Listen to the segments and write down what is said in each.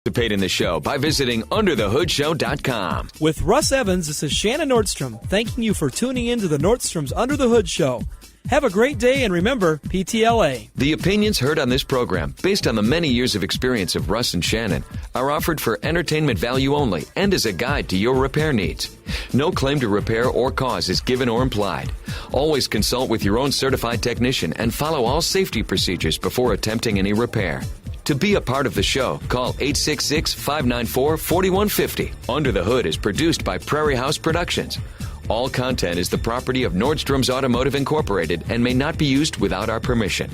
Participate in the show by visiting UnderTheHoodShow.com. With Russ Evans, this is Shannon Nordstrom, thanking you for tuning in to the Nordstrom's Under the Hood Show. Have a great day, and remember, PTLA. The opinions heard on this program, based on the many years of experience of Russ and Shannon, are offered for entertainment value only and as a guide to your repair needs. No claim to repair or cause is given or implied. Always consult with your own certified technician and follow all safety procedures before attempting any repair. To be a part of the show, call 866-594-4150. Under the Hood is produced by Prairie House Productions. All content is the property of Nordstrom's Automotive Incorporated and may not be used without our permission.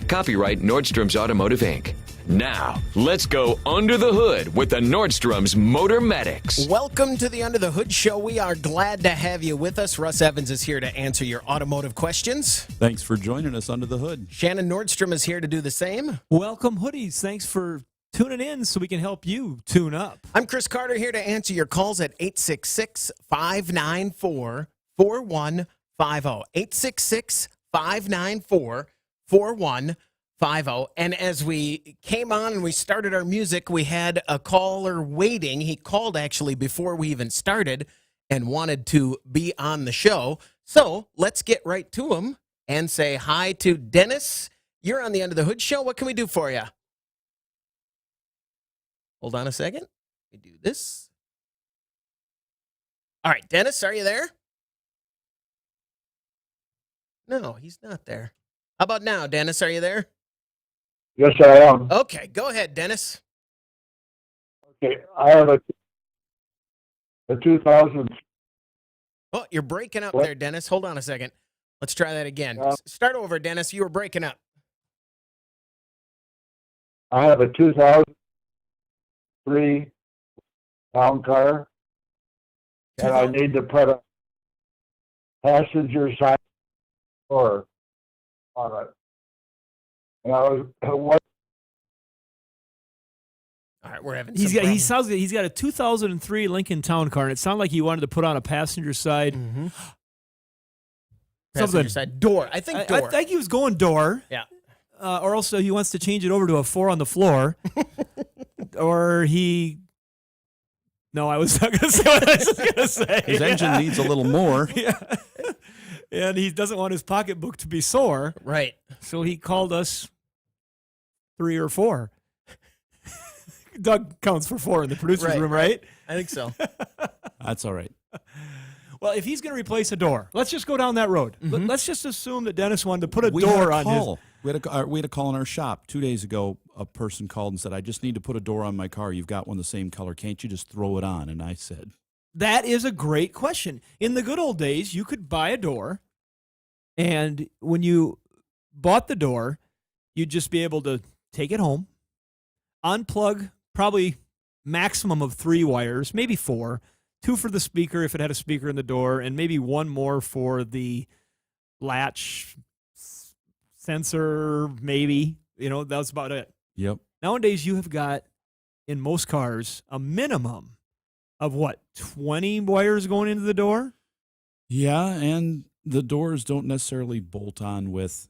Copyright Nordstrom's Automotive, Inc. Now, let's go under the hood with the Nordstrom's Motor Medics. Welcome to the Under the Hood Show. We are glad to have you with us. Russ Evans is here to answer your automotive questions. Thanks for joining us under the hood. Shannon Nordstrom is here to do the same. Welcome, Hoodies. Thanks for tuning in so we can help you tune up. I'm Chris Carter here to answer your calls at 866-594-4150. 866-594-4150. And as we came on and we started our music, we had a caller waiting. He called actually before we even started and wanted to be on the show. So let's get right to him and say hi to Dennis. You're on the Under the Hood Show. What can we do for you? Hold on a second. We do this. All right, Dennis, are you there? No, he's not there. How about now, Dennis? Are you there? Yes, I am. Okay, go ahead, Dennis. Okay, I have a 2000. Oh, you're breaking up What? there, Dennis. Hold on a second. Let's try that again. Yeah. Start over, Dennis. You were breaking up. I have a 2003 town car, and I need to put a passenger side door on it. And I was what? All right, we're having He's got a 2003 Lincoln Town Car, and it sounded like he wanted to put on a passenger side. Mm-hmm. Something. Passenger side door. I think door. I think he was going door. Yeah. Or also he wants to change it over to a 4 on the floor. Or he... No, I was not going to say what I was going to say. His engine needs a little more. Yeah. And he doesn't want his pocketbook to be sore. Right. So he called us 3 or 4. Doug counts for 4 in the producer's room, right? I think so. That's all right. Well, if he's going to replace a door, let's just go down that road. Mm-hmm. Let's just assume that Dennis wanted to put a We door had a on his... call. We had a call in our shop 2 days ago. A person called and said, I just need to put a door on my car. You've got one the same color. Can't you just throw it on? And I said... That is a great question. In the good old days, you could buy a door, and when you bought the door, you'd just be able to take it home, unplug probably maximum of 3 wires, maybe 4, 2 for the speaker if it had a speaker in the door, and maybe 1 more for the latch sensor, maybe. You know, that's about it. Yep. Nowadays, you have got, in most cars, a minimum of what, 20 wires going into the door? Yeah, and the doors don't necessarily bolt on with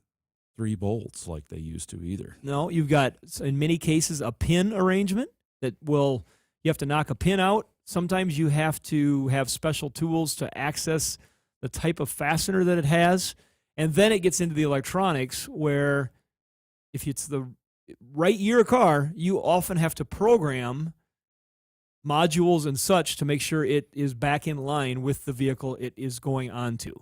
3 bolts like they used to either. No, you've got, in many cases, a pin arrangement that will, you have to knock a pin out. Sometimes you have to have special tools to access the type of fastener that it has. And then it gets into the electronics where if it's the right year car, you often have to program modules and such to make sure it is back in line with the vehicle it is going on to.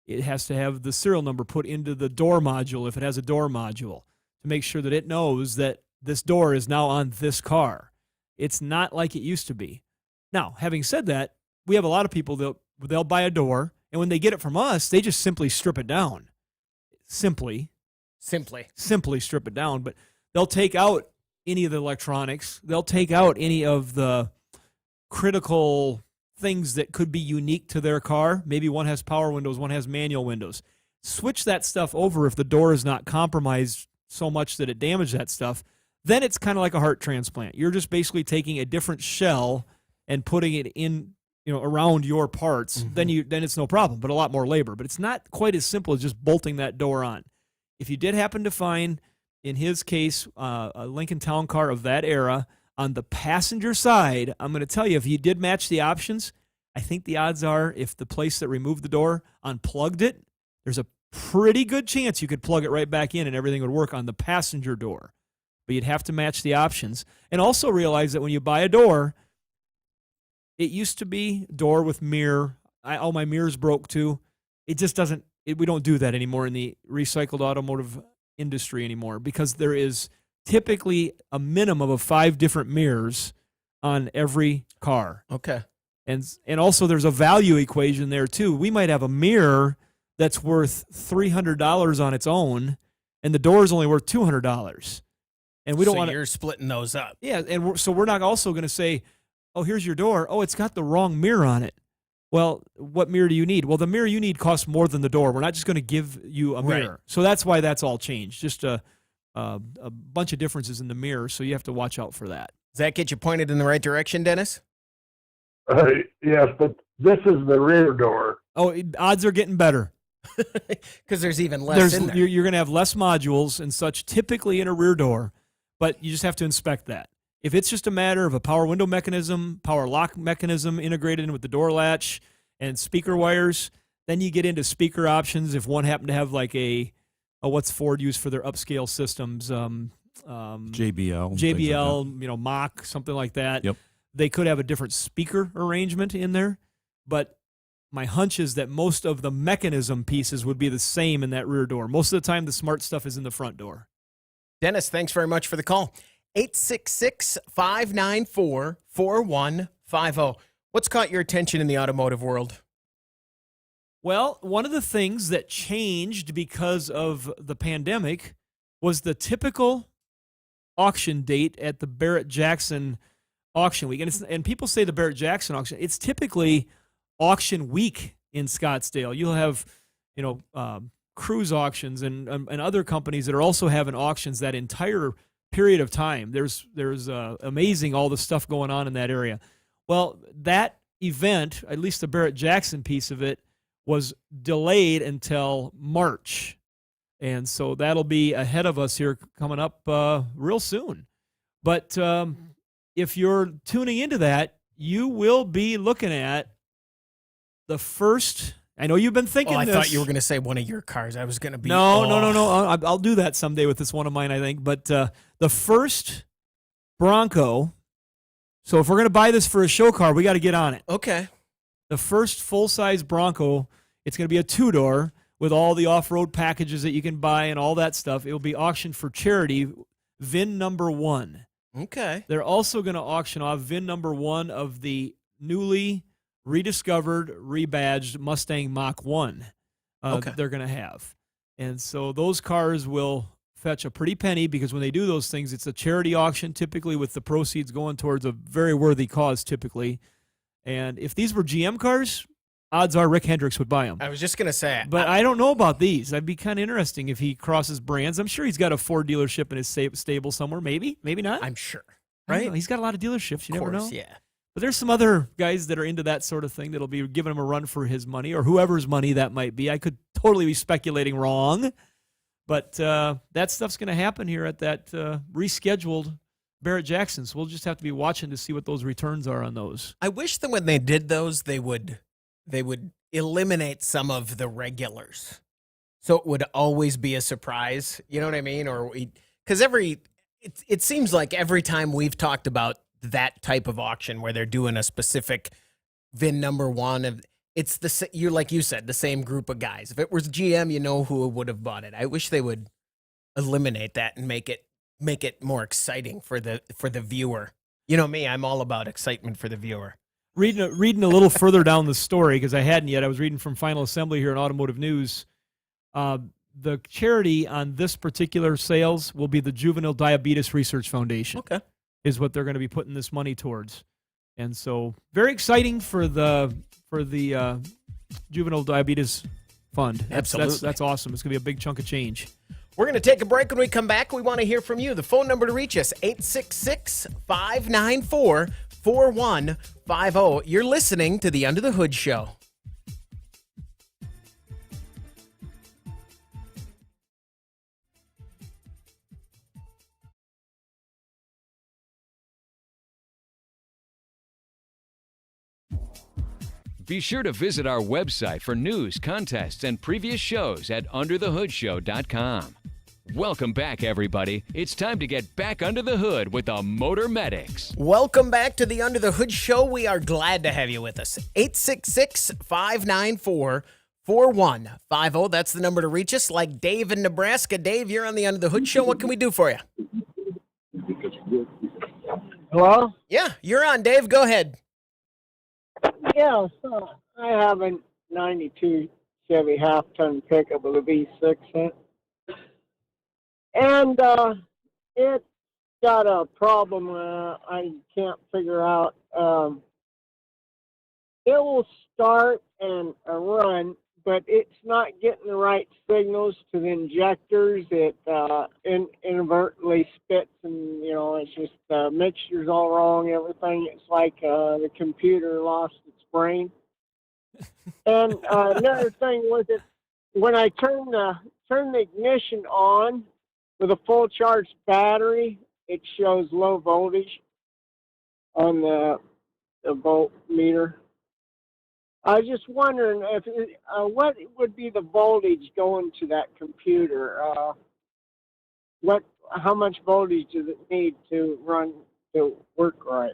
It has to have the serial number put into the door module if it has a door module to make sure that it knows that this door is now on this car. It's not like it used to be. Now, having said that, we have a lot of people that they'll buy a door, and when they get it from us, they just simply strip it down. Simply strip it down, but they'll take out any of the electronics. They'll take out any of the critical things that could be unique to their car. Maybe one has power windows, one has manual windows. Switch that stuff over if the door is not compromised so much that it damaged that stuff. Then it's kind of like a heart transplant. You're just basically taking a different shell and putting it in, around your parts. Mm-hmm. Then it's no problem, but a lot more labor. But it's not quite as simple as just bolting that door on. If you did happen to find, in his case, a Lincoln Town Car of that era, On the passenger side, I'm going to tell you, if you did match the options, I think the odds are if the place that removed the door unplugged it, there's a pretty good chance you could plug it right back in and everything would work on the passenger door. But you'd have to match the options. And also realize that when you buy a door, it used to be door with mirror. All my mirrors broke too. It just doesn't, we don't do that anymore in the recycled automotive industry anymore because there is typically a minimum of 5 different mirrors on every car. Okay. And also there's a value equation there too. We might have a mirror that's worth $300 on its own, and the door is only worth $200. And we don't want to. You're splitting those up. Yeah, and so we're not also going to say, "Oh, here's your door. Oh, it's got the wrong mirror on it." Well, what mirror do you need? Well, the mirror you need costs more than the door. We're not just going to give you a mirror. Right. So that's why that's all changed. Just a bunch of differences in the mirror, so you have to watch out for that. Does that get you pointed in the right direction, Dennis? Yes, but this is the rear door. Oh, odds are getting better. Because there's even less in there. You're going to have less modules and such typically in a rear door, but you just have to inspect that. If it's just a matter of a power window mechanism, power lock mechanism integrated in with the door latch and speaker wires, then you get into speaker options. If one happened to have like what's Ford use for their upscale systems? JBL, Mach, something like that. Yep. They could have a different speaker arrangement in there, but my hunch is that most of the mechanism pieces would be the same in that rear door. Most of the time, the smart stuff is in the front door. Dennis, thanks very much for the call. 866-594-4150. What's caught your attention in the automotive world? Well, one of the things that changed because of the pandemic was the typical auction date at the Barrett-Jackson auction week. And people say the Barrett-Jackson auction. It's typically auction week in Scottsdale. You'll have, cruise auctions and other companies that are also having auctions that entire period of time. There's amazing all the stuff going on in that area. Well, that event, at least the Barrett-Jackson piece of it, was delayed until March. And so that'll be ahead of us here coming up real soon. But if you're tuning into that, you will be looking at the first. I know you've been thinking I this. thought you were going to say one of your cars. I was going to be. No. I'll do that someday with this one of mine, I think. But the first Bronco. So if we're going to buy this for a show car, we got to get on it. Okay. The first full-size Bronco, it's going to be a 2-door with all the off-road packages that you can buy and all that stuff. It will be auctioned for charity, VIN number 1. Okay. They're also going to auction off VIN number 1 of the newly rediscovered, rebadged Mustang Mach 1 they're going to have. And so those cars will fetch a pretty penny because when they do those things, it's a charity auction, typically with the proceeds going towards a very worthy cause, typically. And if these were GM cars, odds are Rick Hendricks would buy them. I was just going to say. But I don't know about these. That'd be kind of interesting if he crosses brands. I'm sure he's got a Ford dealership in his stable somewhere. Maybe not. I'm sure. I don't Right? know. He's got a lot of dealerships. You Of never course, know. yeah. But there's some other guys that are into that sort of thing that'll be giving him a run for his money or whoever's money that might be. I could totally be speculating wrong. But that stuff's going to happen here at that rescheduled Barrett-Jackson. So we'll just have to be watching to see what those returns are on those. I wish that when they did those, they would eliminate some of the regulars, so it would always be a surprise. You know what I mean? Or because it seems like every time we've talked about that type of auction where they're doing a specific VIN number 1 it's like you said, the same group of guys. If it was GM, you know who would have bought it. I wish they would eliminate that and make it more exciting for the viewer. You know me, I'm all about excitement for the viewer. Reading a little further down the story, because I hadn't yet. I was reading from Final Assembly here in Automotive News. The charity on this particular sales will be the Juvenile Diabetes Research Foundation. Okay. Is what they're going to be putting this money towards. And so very exciting for the Juvenile Diabetes Fund. Absolutely. That's awesome. It's going to be a big chunk of change. We're going to take a break. When we come back, we want to hear from you. The phone number to reach us, 866-594-4150. You're listening to the Under the Hood Show. Be sure to visit our website for news, contests, and previous shows at underthehoodshow.com. Welcome back, everybody. It's time to get back under the hood with the Motor Medics. Welcome back to the Under the Hood Show. We are glad to have you with us. 866-594-4150. That's the number to reach us. Like Dave in Nebraska. Dave, you're on the Under the Hood Show. What can we do for you? Hello? Yeah, you're on, Dave. Go ahead. Yeah, so I have a 92 Chevy half-ton pickup with a V6 in it. And it's got a problem I can't figure out. It will start and run, but it's not getting the right signals to the injectors. It inadvertently spits, and it's just mixture's all wrong. Everything. It's like the computer lost its brain. And another thing was it when I turn the ignition on with a full charged battery, it shows low voltage on the voltmeter. I was just wondering if what would be the voltage going to that computer? How much voltage does it need to work right?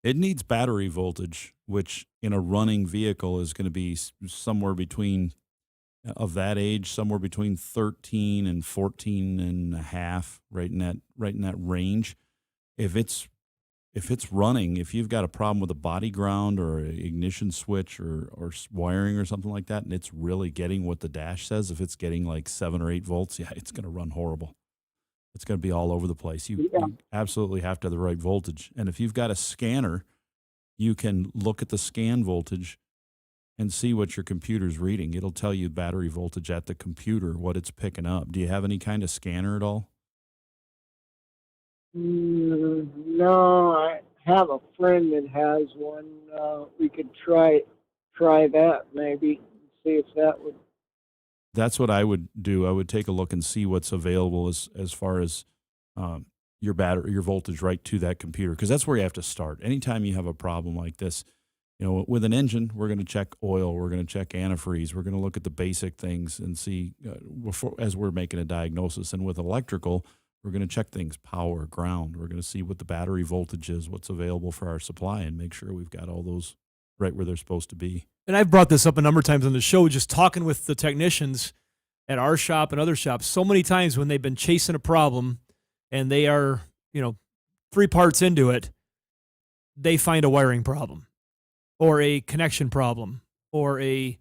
It needs battery voltage, which in a running vehicle is going to be somewhere between, of that age, somewhere between 13 and 14 and a half, right in that range. If it's running, if you've got a problem with a body ground or an ignition switch or wiring or something like that, and it's really getting what the dash says, if it's getting like 7 or 8 volts, yeah, it's going to run horrible. It's going to be all over the place. You absolutely have to have the right voltage. And if you've got a scanner, you can look at the scan voltage and see what your computer's reading. It'll tell you battery voltage at the computer, what it's picking up. Do you have any kind of scanner at all? No, I have a friend that has one. We could try that maybe, see if that would. That's what I would do. I would take a look and see what's available as far as your battery, your voltage right to that computer, because that's where you have to start. Anytime you have a problem like this, with an engine, we're going to check oil, we're going to check antifreeze, we're going to look at the basic things and see as we're making a diagnosis. And with electrical, we're going to check things, power, ground. We're going to see what the battery voltage is, what's available for our supply, and make sure we've got all those right where they're supposed to be. And I've brought this up a number of times on the show, just talking with the technicians at our shop and other shops so many times when they've been chasing a problem and they are, 3 parts into it, they find a wiring problem or a connection problem or a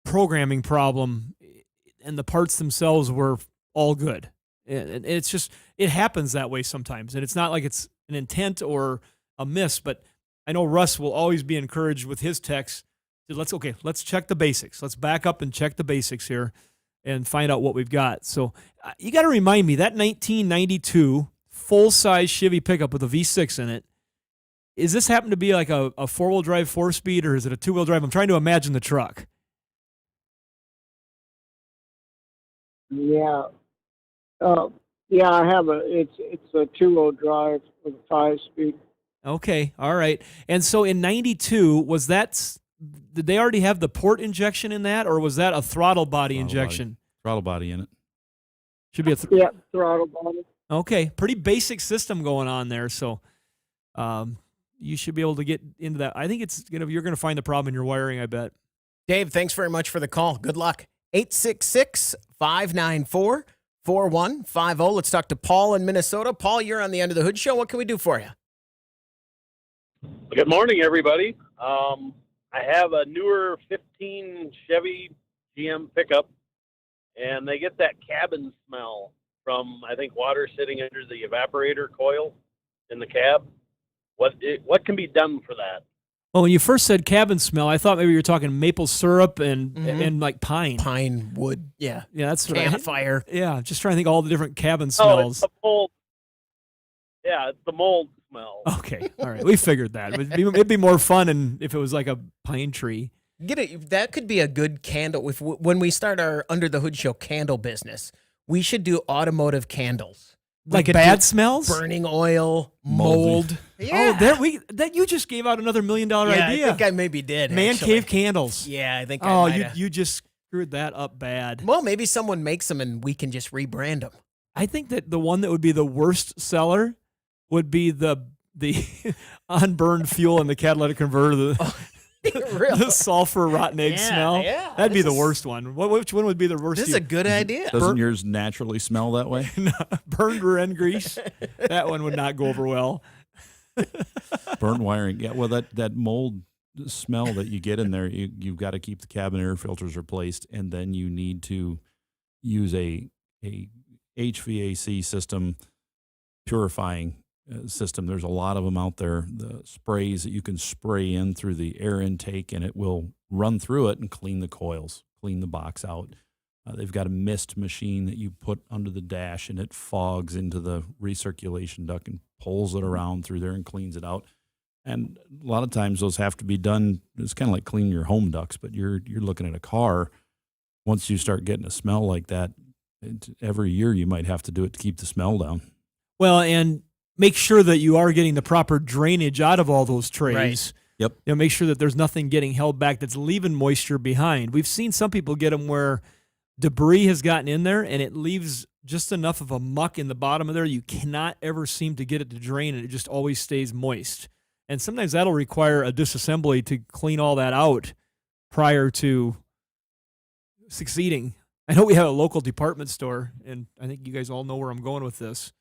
programming problem, and the parts themselves were all good. And it's just, it happens that way sometimes. And it's not like it's an intent or a miss, but I know Russ will always be encouraged with his techs to let's check the basics. Let's back up and check the basics here and find out what we've got. So you got to remind me, that 1992 full-size Chevy pickup with a V6 in it, is this happen to be like a 4-wheel drive 4-speed, or is it a 2-wheel drive? I'm trying to imagine the truck. Yeah. Yeah, I have it's a 2-wheel drive with a 5-speed. Okay, all right. And so in 92, did they already have the port injection in that, or was that a throttle body injection? Throttle body in it. Should be a throttle body. Okay, pretty basic system going on there. So you should be able to get into that. I think you're going to find the problem in your wiring, I bet. Dave, thanks very much for the call. Good luck. 866-594-4150. Let's talk to Paul in Minnesota. Paul, you're on the Under the Hood Show. What can we do for you? Good morning, everybody. I have a newer 15 Chevy GM pickup, and they get that cabin smell from, I think, water sitting under the evaporator coil in the cab. What can be done for that? Well, when you first said cabin smell, I thought maybe you were talking maple syrup and like pine. Pine wood, yeah. Yeah, that's what campfire. Yeah, just trying to think of all the different cabin smells. Oh, it's the mold. Yeah, it's the mold smell. Okay, all right. We figured that. It'd be more fun if it was like a pine tree. That could be a good candle. When we start our Under the Hood Show candle business, we should do automotive candles. Like could bad do smells? burning oil, Moldy. mold. Yeah. Oh, that you just gave out another $1 million yeah, idea. I think I maybe did. Man actually. cave candles. Yeah, I think. Oh, I might have. you just screwed that up bad. Well, maybe someone makes them and we can just rebrand them. I think that the one that would be the worst seller would be the unburned fuel in the catalytic converter, the sulfur rotten egg smell. Yeah, That'd be the worst one. Which one would be the worst? This is a good idea. Doesn't yours naturally smell that way? Burned rear end grease. That one would not go over well. Burnt wiring. Yeah, well, that mold smell that you get in there, you've got to keep the cabin air filters replaced, and then you need to use a HVAC system, purifying system. There's a lot of them out there, the sprays that you can spray in through the air intake, and it will run through it and clean the coils, clean the box out. They've got a mist machine that you put under the dash, and it fogs into the recirculation duct and pulls it around through there and cleans it out. And a lot of times those have to be done. It's kind of like cleaning your home ducts, but you're looking at a car. Once you start getting a smell like that, every year you might have to do it to keep the smell down. Well, and make sure that you are getting the proper drainage out of all those trays. Right. Yep. Make sure that there's nothing getting held back that's leaving moisture behind. We've seen some people get them where debris has gotten in there and it leaves just enough of a muck in the bottom of there. You cannot ever seem to get it to drain, and it just always stays moist. And sometimes that'll require a disassembly to clean all that out prior to succeeding. I know we have a local department store, and I think you guys all know where I'm going with this,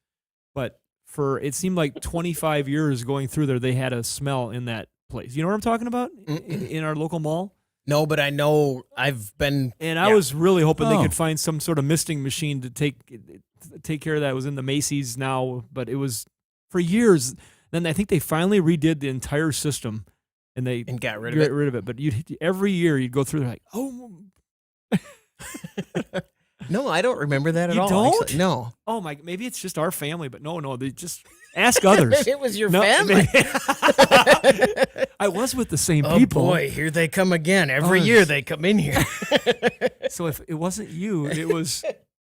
but it seemed like 25 years going through there, they had a smell in that place. You know what I'm talking about? In our local mall? No, but I know I've been. And I was really hoping they Oh. could find some sort of misting machine to take care of that. It was in the Macy's now, but it was for years. Then I think they finally redid the entire system, and they got rid of it. But every year you'd go through there like, oh. No, I don't remember that at You all. don't? Actually. No. Oh my! Maybe it's just our family, but no. They just ask others. Maybe it was your No, family. I was with the same Oh people. boy, here they come again. Every Oh, year they come in here. So if it wasn't you, it was.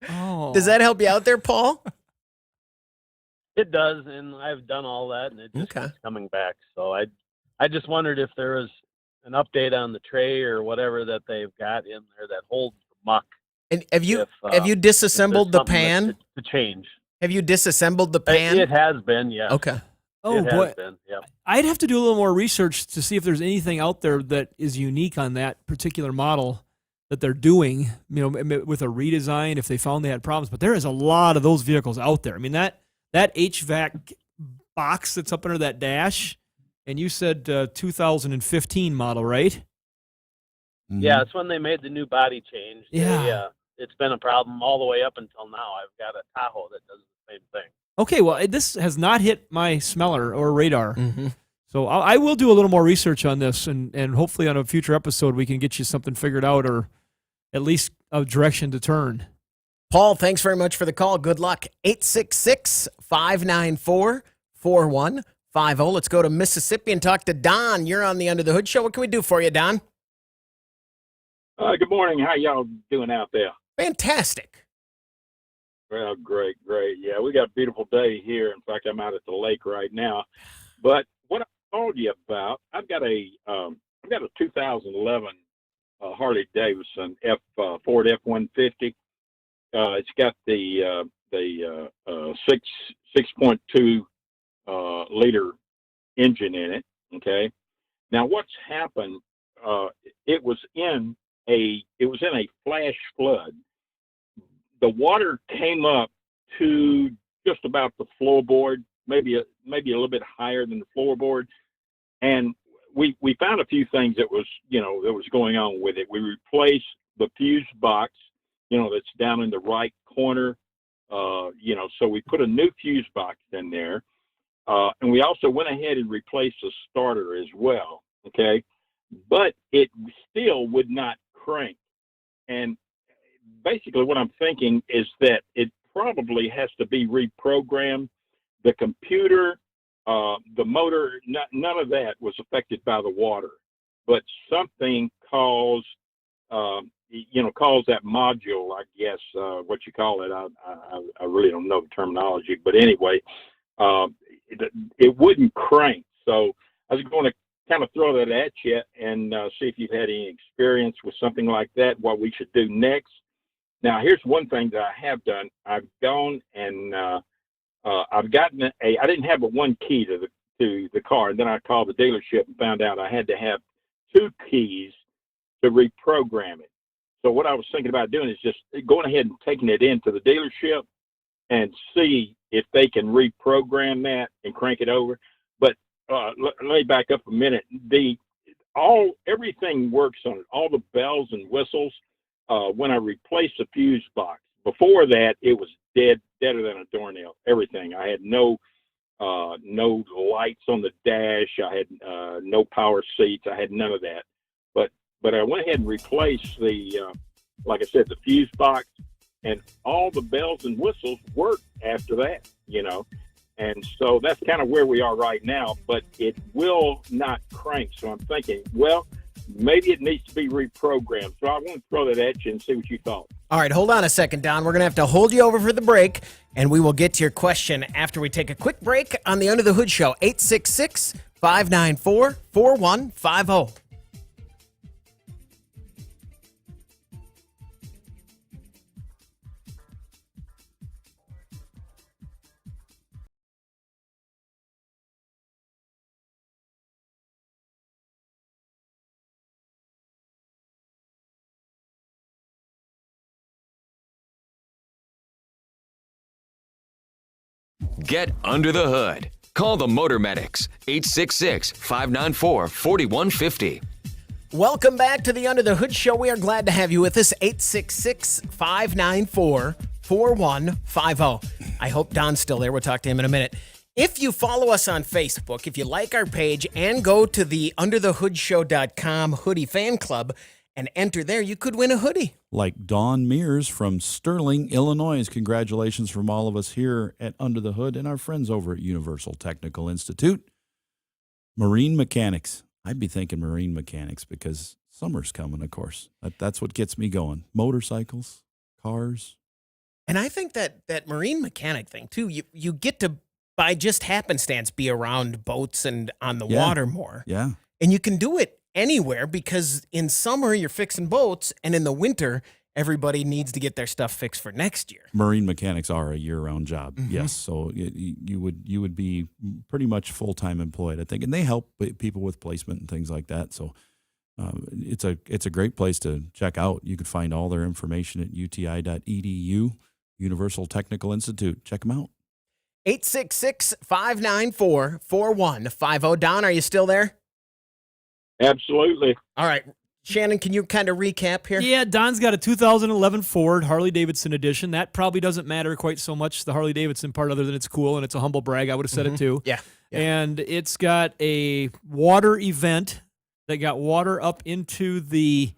Oh. Does that help you out there, Paul? It does, and I've done all that, and it just keeps coming back. So I just wondered if there was an update on the tray or whatever that they've got in there that holds the muck. And have you disassembled the pan? To change. Have you disassembled the pan? It has been, yeah. Okay. Oh it boy. has been, yeah. I'd have to do a little more research to see if there's anything out there that is unique on that particular model that they're doing, with a redesign if they found they had problems. But there is a lot of those vehicles out there. I mean, that HVAC box that's up under that dash, and you said 2015 model, right? Mm-hmm. Yeah, it's when they made the new body change. Yeah. It's been a problem all the way up until now. I've got a Tahoe that does the same thing. Okay, well, this has not hit my smeller or radar. Mm-hmm. So I will do a little more research on this, and hopefully on a future episode we can get you something figured out, or at least a direction to turn. Paul, thanks very much for the call. Good luck. 866-594-4150. Let's go to Mississippi and talk to Don. You're on the Under the Hood Show. What can we do for you, Don? Good morning. How y'all doing out there? Fantastic. Well, great. Yeah, we got a beautiful day here. In fact, I'm out at the lake right now. But what I told you about, I've got a 2011 Harley Davidson Ford F-150. It's got the 6.2 liter engine in it. Okay. Now, what's happened? It was in a flash flood. The water came up to just about the floorboard, maybe a little bit higher than the floorboard, and we found a few things that was going on with it. We replaced the fuse box, that's down in the right corner, so we put a new fuse box in there, and we also went ahead and replaced the starter as well. Okay, but it still would not crank. And basically what I'm thinking is that it probably has to be reprogrammed. The computer, the motor, none of that was affected by the water, but something caused, calls that module, I guess, what you call it. I really don't know the terminology, but anyway, it wouldn't crank. So I was going to kind of throw that at you and see if you've had any experience with something like that, what we should do next. Now, here's one thing that I have done. I've gone and I've gotten I didn't have but one key to the car, and then I called the dealership and found out I had to have 2 keys to reprogram it. So what I was thinking about doing is just going ahead and taking it into the dealership and see if they can reprogram that and crank it over. But let me back up a minute. Everything works on it. All the bells and whistles. When I replaced the fuse box, before that it was deader than a doornail. Everything. I had no lights on the dash. I had no power seats. I had none of that. But I went ahead and replaced like I said, the fuse box, and all the bells and whistles worked after that, And so that's kind of where we are right now, but it will not crank. So I'm thinking, well, maybe it needs to be reprogrammed. So I want to throw that at you and see what you thought. All right, hold on a second, Don. We're going to have to hold you over for the break, and we will get to your question after we take a quick break on the Under the Hood Show, 866-594-4150. Get under the hood. Call the Motor Medics, 866-594-4150. Welcome back to the Under the Hood Show. We are glad to have you with us, 866-594-4150. I hope Don's still there. We'll talk to him in a minute. If you follow us on Facebook, if you like our page and go to the underthehoodshow.com hoodie fan club and enter there, you could win a hoodie. Like Dawn Mears from Sterling, Illinois. Congratulations from all of us here at Under the Hood and our friends over at Universal Technical Institute. Marine mechanics. I'd be thinking marine mechanics because summer's coming, of course. That's what gets me going. Motorcycles, cars. And I think that marine mechanic thing, too, you get to, by just happenstance, be around boats and on the water more. Yeah. And you can do it anywhere because in summer you're fixing boats, and in the winter everybody needs to get their stuff fixed for next year. Marine mechanics are a year-round job. Mm-hmm. Yes, so you would be pretty much full-time employed, I think, and they help people with placement and things like that. So it's a great place to check out. You can find all their information at uti.edu, Universal Technical Institute. Check them out. 866-594-4150. Don, are you still there? Absolutely. All right. Shannon, can you kind of recap here? Yeah, Don's got a 2011 Ford Harley Davidson edition. That probably doesn't matter quite so much, the Harley Davidson part, other than it's cool and it's a humble brag. I would have said it too. Yeah. And it's got a water event that got water up into the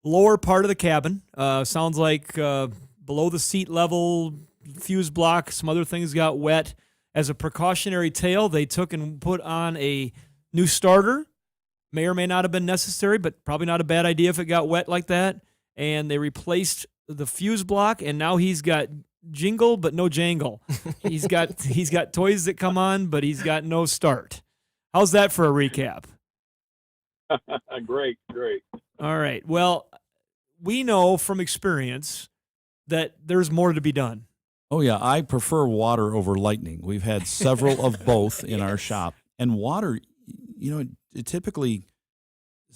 lower part of the cabin. Sounds like below the seat level, fuse block, some other things got wet. As a precautionary tale, they took and put on a new starter. May or may not have been necessary, but probably not a bad idea if it got wet like that. And they replaced the fuse block, and now he's got jingle but no jangle. He's got toys that come on, but he's got no start. How's that for a recap? Great. All right. Well, we know from experience that there's more to be done. Oh, yeah. I prefer water over lightning. We've had several of both in our shop. And water, it typically...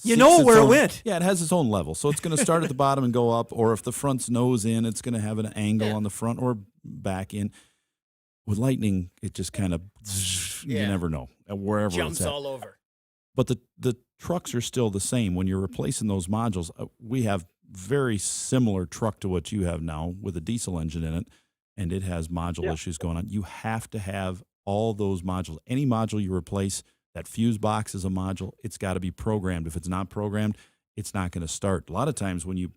You know where it went. Yeah, it has its own level. So it's going to start at the bottom and go up, or if the front's nose in, it's going to have an angle on the front or back in. With lightning, it just kind of, you never know, wherever Jumps it's at. all over. But the trucks are still the same. When you're replacing those modules, we have very similar truck to what you have now with a diesel engine in it, and it has module issues going on. You have to have all those modules. Any module you replace, that fuse box is a module. It's got to be programmed. If it's not programmed, it's not going to start. A lot of times when you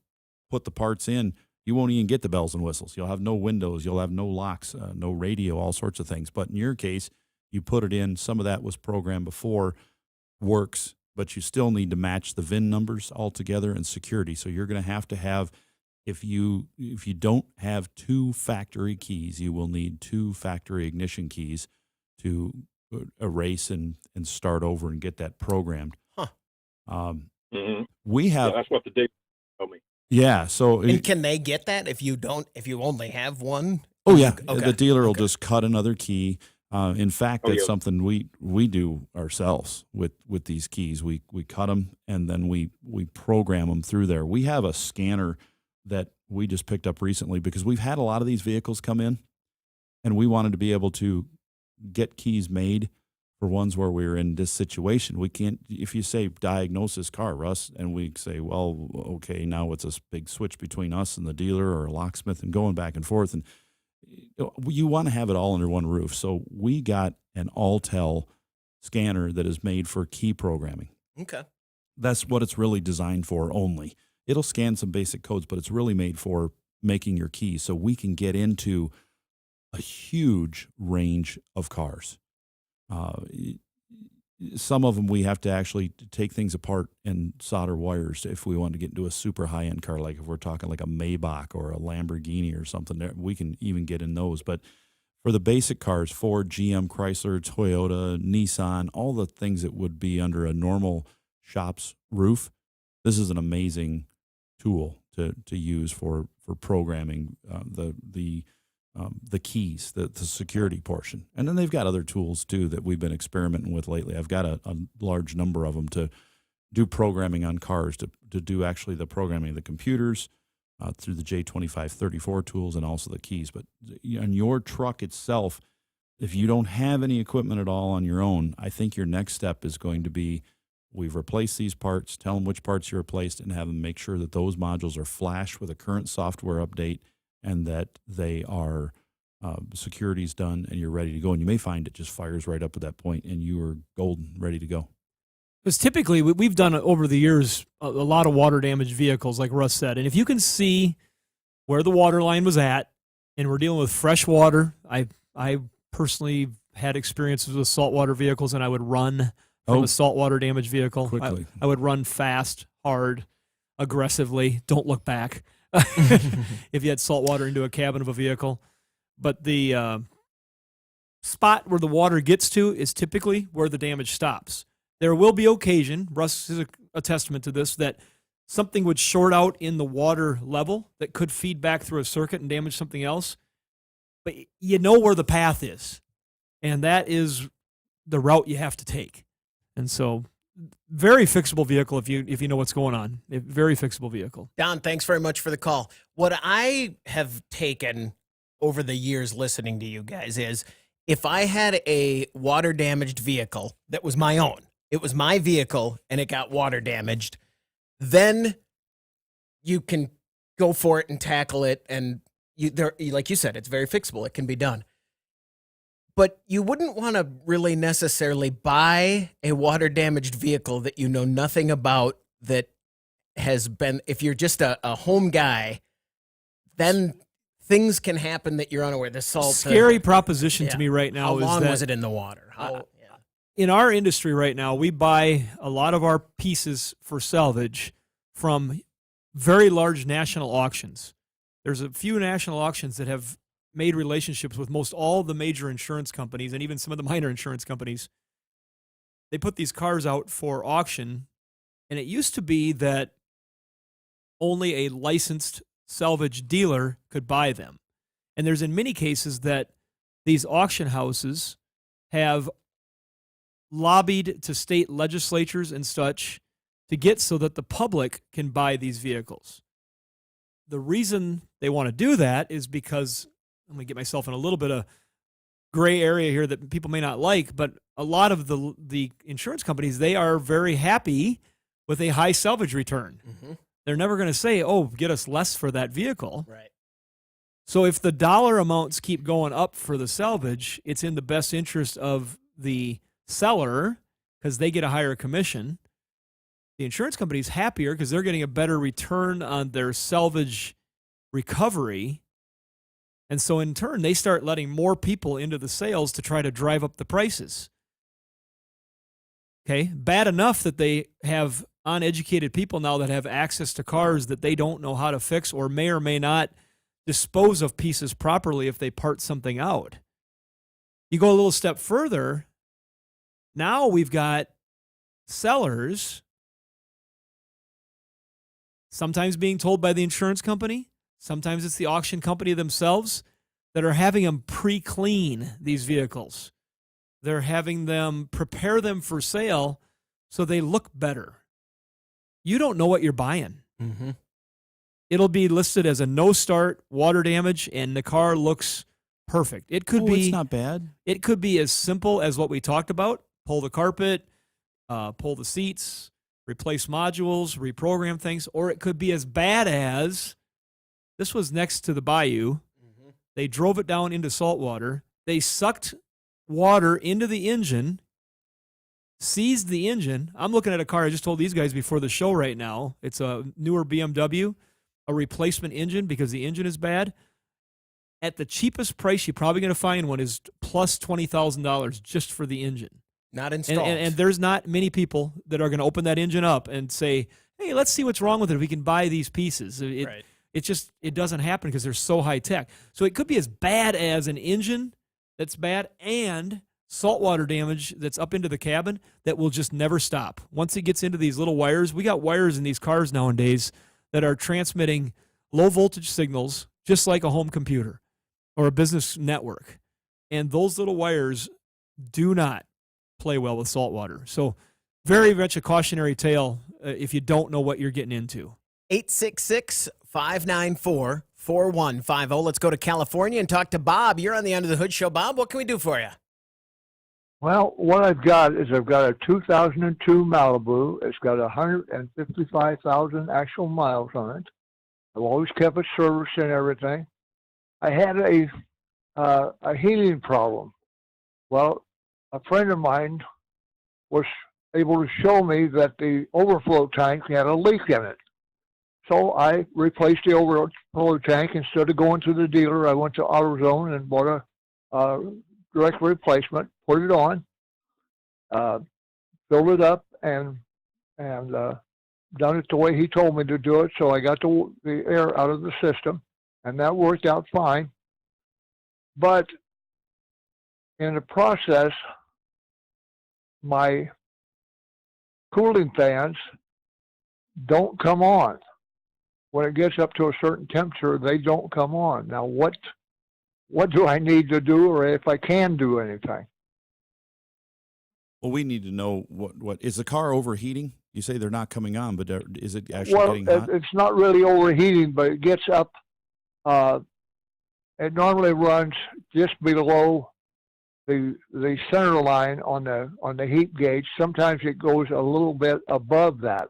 put the parts in, you won't even get the bells and whistles. You'll have no windows. You'll have no locks, no radio, all sorts of things. But in your case, you put it in. Some of that was programmed before, works, but you still need to match the VIN numbers all together and security. So you're going to have, if you don't have 2 factory keys, you will need 2 factory ignition keys to erase and start over and get that programmed. Huh. We have. Yeah, that's what the dealer told me. Yeah. So And can they get that if you only have one? Oh yeah, Okay. the dealer will just cut another key. In fact, that's something we do ourselves with these keys. We cut them and then we program them through there. We have a scanner that we just picked up recently because we've had a lot of these vehicles come in, and we wanted to be able to get keys made for ones where we're in this situation. We can't, if you say diagnose this car, Russ, and we say, well, okay, now it's a big switch between us and the dealer or a locksmith and going back and forth, and you want to have it all under one roof. So we got an Autel scanner that is made for key programming. Okay. That's what it's really designed for only. It'll scan some basic codes, but it's really made for making your keys. So we can get into a huge range of cars. Some of them we have to actually take things apart and solder wires if we want to get into a super high-end car, like if we're talking like a Maybach or a Lamborghini or something, we can even get in those. But for the basic cars, Ford, GM, Chrysler, Toyota, Nissan, all the things that would be under a normal shop's roof, this is an amazing tool to use for programming the keys, the security portion. And then they've got other tools too that we've been experimenting with lately. I've got a large number of them to do programming on cars, to do actually the programming of the computers through the J2534 tools and also the keys. But on your truck itself, if you don't have any equipment at all on your own, I think your next step is going to be, we've replaced these parts, tell them which parts you replaced, and have them make sure that those modules are flashed with a current software update and that they are security's done and you're ready to go. And you may find it just fires right up at that point and you are golden, ready to go. Because typically we've done over the years a lot of water damaged vehicles, like Russ said. And if you can see where the water line was at, and we're dealing with fresh water, I personally had experiences with saltwater vehicles, and I would run from a saltwater damaged vehicle. Quickly. I would run fast, hard, aggressively. Don't look back. If you had salt water into a cabin of a vehicle. But the spot where the water gets to is typically where the damage stops. There will be occasion, Russ is a testament to this, that something would short out in the water level that could feed back through a circuit and damage something else. But you know where the path is, and that is the route you have to take. And so very fixable vehicle if you know what's going on. Very fixable vehicle. Don, thanks very much for the call. What I have taken over the years listening to you guys is, if I had a water damaged vehicle that was my own, it was my vehicle and it got water damaged, then you can go for it and tackle it. And like you said, it's very fixable. It can be done. But you wouldn't want to really necessarily buy a water damaged vehicle that you know nothing about, that has been, if you're just a home guy, then things can happen that you're unaware. The salt. Scary proposition to me right now. How long is was it in the water? In our industry right now, we buy a lot of our pieces for salvage from very large national auctions. There's a few national auctions that have made relationships with most all the major insurance companies and even some of the minor insurance companies. They put these cars out for auction, and it used to be that only a licensed salvage dealer could buy them. And there's in many cases that these auction houses have lobbied to state legislatures and such to get so that the public can buy these vehicles. The reason they want to do that is because, I'm going to get myself in a little bit of gray area here that people may not like, but a lot of the insurance companies, they are very happy with a high salvage return. Mm-hmm. They're never going to say, oh, get us less for that vehicle. Right. So if the dollar amounts keep going up for the salvage, it's in the best interest of the seller because they get a higher commission. The insurance company is happier because they're getting a better return on their salvage recovery. And so in turn, they start letting more people into the sales to try to drive up the prices. Okay, bad enough that they have uneducated people now that have access to cars that they don't know how to fix or may not dispose of pieces properly if they part something out. You go a little step further, now we've got sellers sometimes being told by the insurance company, sometimes it's the auction company themselves that are having them pre-clean these vehicles. They're having them prepare them for sale so they look better. You don't know what you're buying. Mm-hmm. It'll be listed as a no start, water damage, and the car looks perfect. It could be. It's not bad. It could be as simple as what we talked about: pull the carpet, pull the seats, replace modules, reprogram things, or it could be as bad as this was next to the bayou. Mm-hmm. They drove it down into salt water. They sucked water into the engine, seized the engine. I'm looking at a car I just told these guys before the show right now. It's a newer BMW, a replacement engine because the engine is bad. At the cheapest price you're probably going to find one is plus $20,000 just for the engine. Not installed. And there's not many people that are going to open that engine up and say, hey, let's see what's wrong with it. We can buy these pieces. Right. It doesn't happen because they're so high tech. So it could be as bad as an engine that's bad and saltwater damage that's up into the cabin that will just never stop. Once it gets into these little wires, we got wires in these cars nowadays that are transmitting low voltage signals just like a home computer or a business network. And those little wires do not play well with salt water. So very much a cautionary tale if you don't know what you're getting into. 866-594-4150. Let's go to California and talk to Bob. You're on the Under the Hood Show. Bob, what can we do for you? Well, what I've got is I've got a 2002 Malibu. It's got 155,000 actual miles on it. I've always kept it serviced and everything. I had a heating problem. Well, a friend of mine was able to show me that the overflow tank had a leak in it. So I replaced the overflow tank. Instead of going to the dealer, I went to AutoZone and bought a direct replacement, put it on, filled it up, and done it the way he told me to do it. So I got the air out of the system, and that worked out fine. But in the process, my cooling fans don't come on. When it gets up to a certain temperature, they don't come on. Now, what do I need to do, or if I can do anything? Well, we need to know what is the car overheating? You say they're not coming on, but is it actually getting hot? It's not really overheating, but it gets up. It normally runs just below the center line on the heat gauge. Sometimes it goes a little bit above that,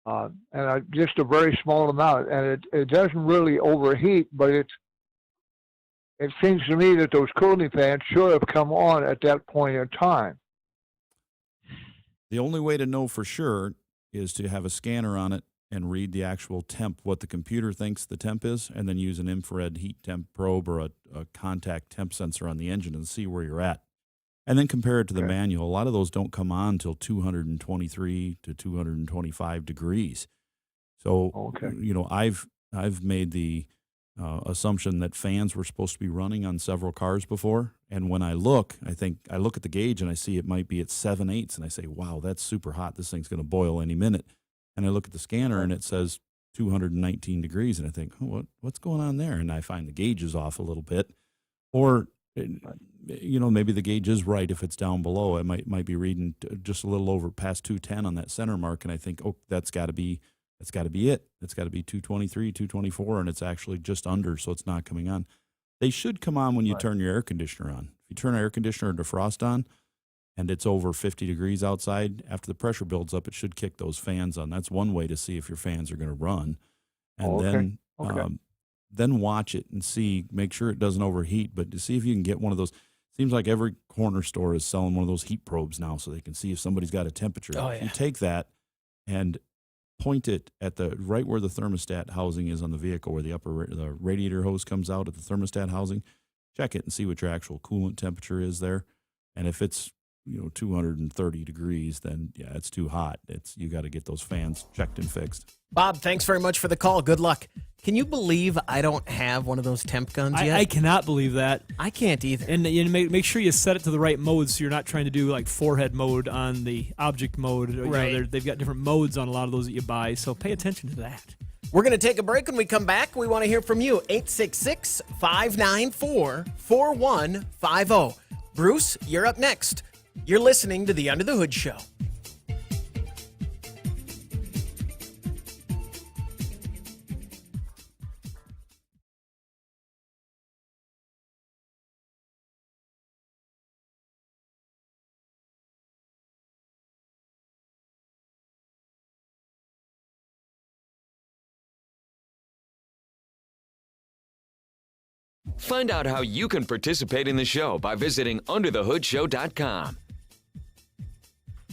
and just a very small amount. And it doesn't really overheat, but it seems to me that those cooling fans should have come on at that point in time. The only way to know for sure is to have a scanner on it and read the actual temp, what the computer thinks the temp is, and then use an infrared heat temp probe or a contact temp sensor on the engine and see where you're at. And then compare it to the manual. A lot of those don't come on until 223 to 225 degrees. So, I've made the assumption that fans were supposed to be running on several cars before. And when I look at the gauge and I see it might be at 7/8, and I say, wow, that's super hot. This thing's going to boil any minute. And I look at the scanner and it says 219 degrees. And I think, what's going on there? And I find the gauge is off a little bit. Or, maybe the gauge is right if it's down below. It might be reading just a little over past 210 on that center mark. And I think, that's got to be it. It's got to be 223, 224, and it's actually just under, so it's not coming on. They should come on when you turn your air conditioner on. If you turn an air conditioner or defrost on and it's over 50 degrees outside, after the pressure builds up, it should kick those fans on. That's one way to see if your fans are going to run. And then watch it and make sure it doesn't overheat, but to see if you can get one of those. Seems like every corner store is selling one of those heat probes now so they can see if somebody's got a temperature. Oh, yeah. If you take that and point it at the right where the thermostat housing is on the vehicle, where the radiator hose comes out at the thermostat housing, check it and see what your actual coolant temperature is there. And if it's 230 degrees, then yeah, it's too hot. You got to get those fans checked and fixed. Bob, thanks very much for the call. Good luck. Can you believe I don't have one of those temp guns yet? I cannot believe that. I can't either. And you make sure you set it to the right mode so you're not trying to do like forehead mode on the object mode. Right. They've got different modes on a lot of those that you buy, so pay attention to that. We're going to take a break. When we come back, we want to hear from you. 866-594-4150. Bruce, you're up next. You're listening to the Under the Hood Show. Find out how you can participate in the show by visiting underthehoodshow.com.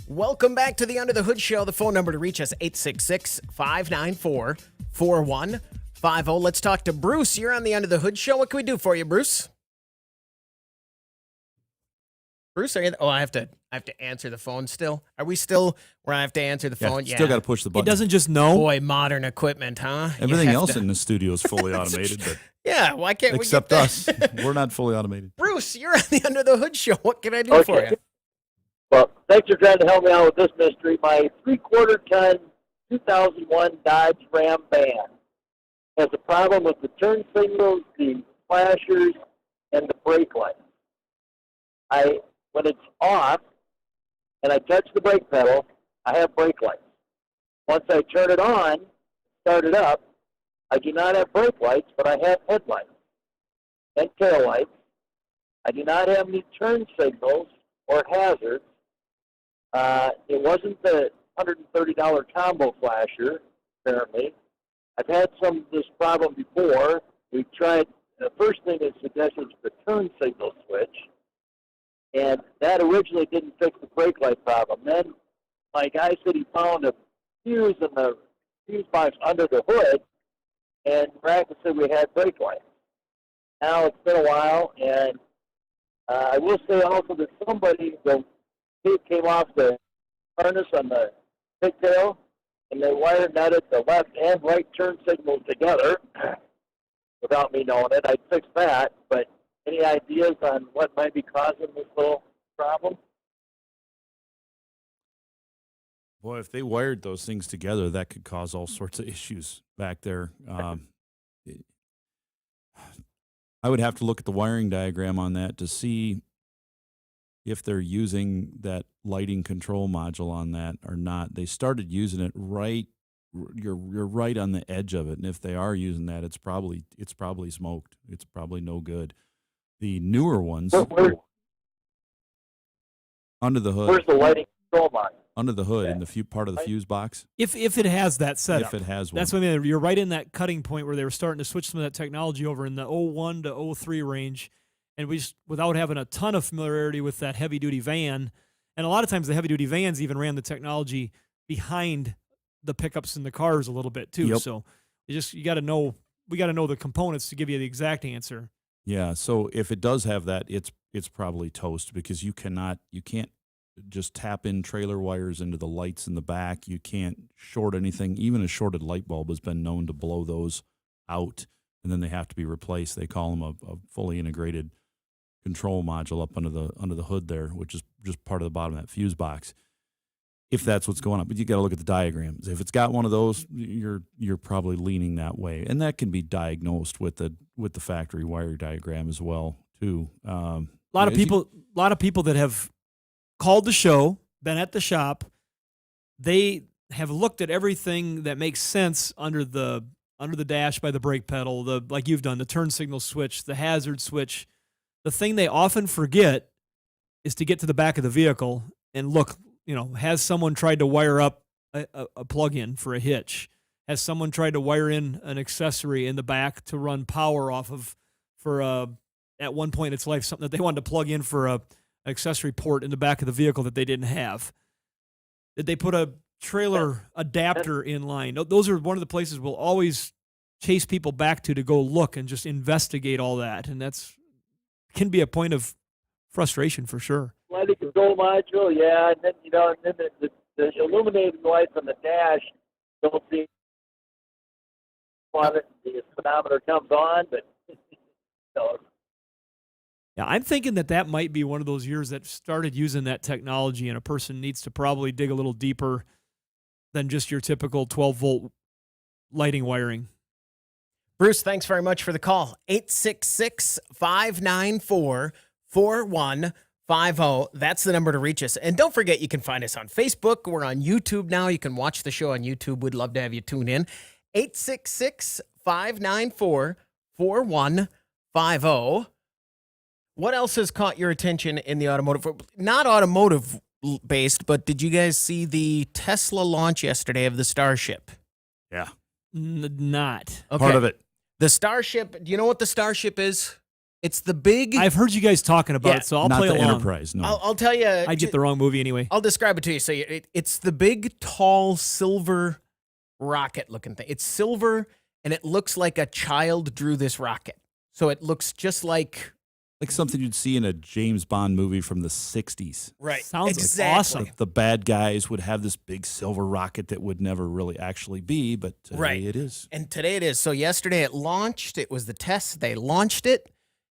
Welcome back to the Under the Hood Show. The phone number to reach us, 866-594-4150. Let's talk to Bruce. You're on the Under the Hood Show. What can we do for you, Bruce? Bruce, are you? I have to answer the phone still. Are we still where I have to answer the phone? Yeah, still got to push the It button. doesn't just know. Boy, modern equipment, huh? Everything else in the studio is fully automated, but yeah, why can't we except get us. We're not fully automated. Bruce, you're on the Under the Hood Show. What can I do for you? Well, thanks for trying to help me out with this mystery. My 3/4-ton 2001 Dodge Ram van has a problem with the turn signals, the flashers, and the brake lights. When it's off and I touch the brake pedal, I have brake lights. Once I turn it on, start it up, I do not have brake lights, but I have headlights and tail lights. I do not have any turn signals or hazards. It wasn't the $130 combo flasher, apparently. I've had this problem before. We tried, the first thing it suggested was the turn signal switch, and that originally didn't fix the brake light problem. Then my guy said he found a fuse in the fuse box under the hood, and miraculously we had brake lights. Now it's been a while, and I will say also that the tape came off the harness on the pigtail, and they wired netted the left and right turn signals together without me knowing it. I'd fix that, but any ideas on what might be causing this little problem? Boy, if they wired those things together, that could cause all sorts of issues back there. I would have to look at the wiring diagram on that to see if they're using that lighting control module on that or not. They started using it right. You're right on the edge of it, and if they are using that, it's probably smoked. It's probably no good. The newer ones under the hood. Where's the lighting control module? Under the hood in the part of the fuse box. If it has that setup. If it has one. That's what I mean. You're right in that cutting point where they were starting to switch some of that technology over in the 01 to 03 range. And we just, without having a ton of familiarity with that heavy-duty van, and a lot of times the heavy-duty vans even ran the technology behind the pickups in the cars a little bit too. Yep. So we got to know the components to give you the exact answer. Yeah, so if it does have that, it's probably toast, because you can't just tap in trailer wires into the lights in the back. You can't short anything. Even a shorted light bulb has been known to blow those out, and then they have to be replaced. They call them a fully integrated control module up under the hood there, which is just part of the bottom of that fuse box, if that's what's going on. But you got to look at the diagrams. If it's got one of those, you're probably leaning that way, and that can be diagnosed with the factory wire diagram as well too. A lot of people that have called the show, been at the shop, they have looked at everything that makes sense under the dash by the brake pedal, like you've done, the turn signal switch, the hazard switch. The thing they often forget is to get to the back of the vehicle and look, has someone tried to wire up a plug-in for a hitch? Has someone tried to wire in an accessory in the back to run power off of at one point in its life, something that they wanted to plug in for an accessory port in the back of the vehicle that they didn't have? Did they put a trailer adapter in line? Those are one of the places we'll always chase people back to go look and just investigate all that. And that's can be a point of frustration for sure. lighting control module, yeah, and then and then the illuminating lights on the dash don't seem on it. The speedometer comes on, but so. Yeah, I'm thinking that might be one of those years that started using that technology, and a person needs to probably dig a little deeper than just your typical 12-volt lighting wiring. Bruce, thanks very much for the call. 866-594-4150. That's the number to reach us. And don't forget, you can find us on Facebook. We're on YouTube now. You can watch the show on YouTube. We'd love to have you tune in. 866-594-4150. What else has caught your attention in the automotive? Not automotive based, but did you guys see the Tesla launch yesterday of the Starship? Yeah. Not. Okay. Part of it. The Starship, do you know what the Starship is? It's the big... I've heard you guys talking about it, so I'll Not play the along. Enterprise, no. I'll tell you... I get the wrong movie anyway. I'll describe it to you. So it's the big, tall, silver rocket-looking thing. It's silver, and it looks like a child drew this rocket. So it looks just like... Like something you'd see in a James Bond movie from the 60s. Right. Sounds exactly. awesome. The bad guys would have this big silver rocket that would never really actually be, but today it is. And today it is. So yesterday it launched. It was the test. They launched it.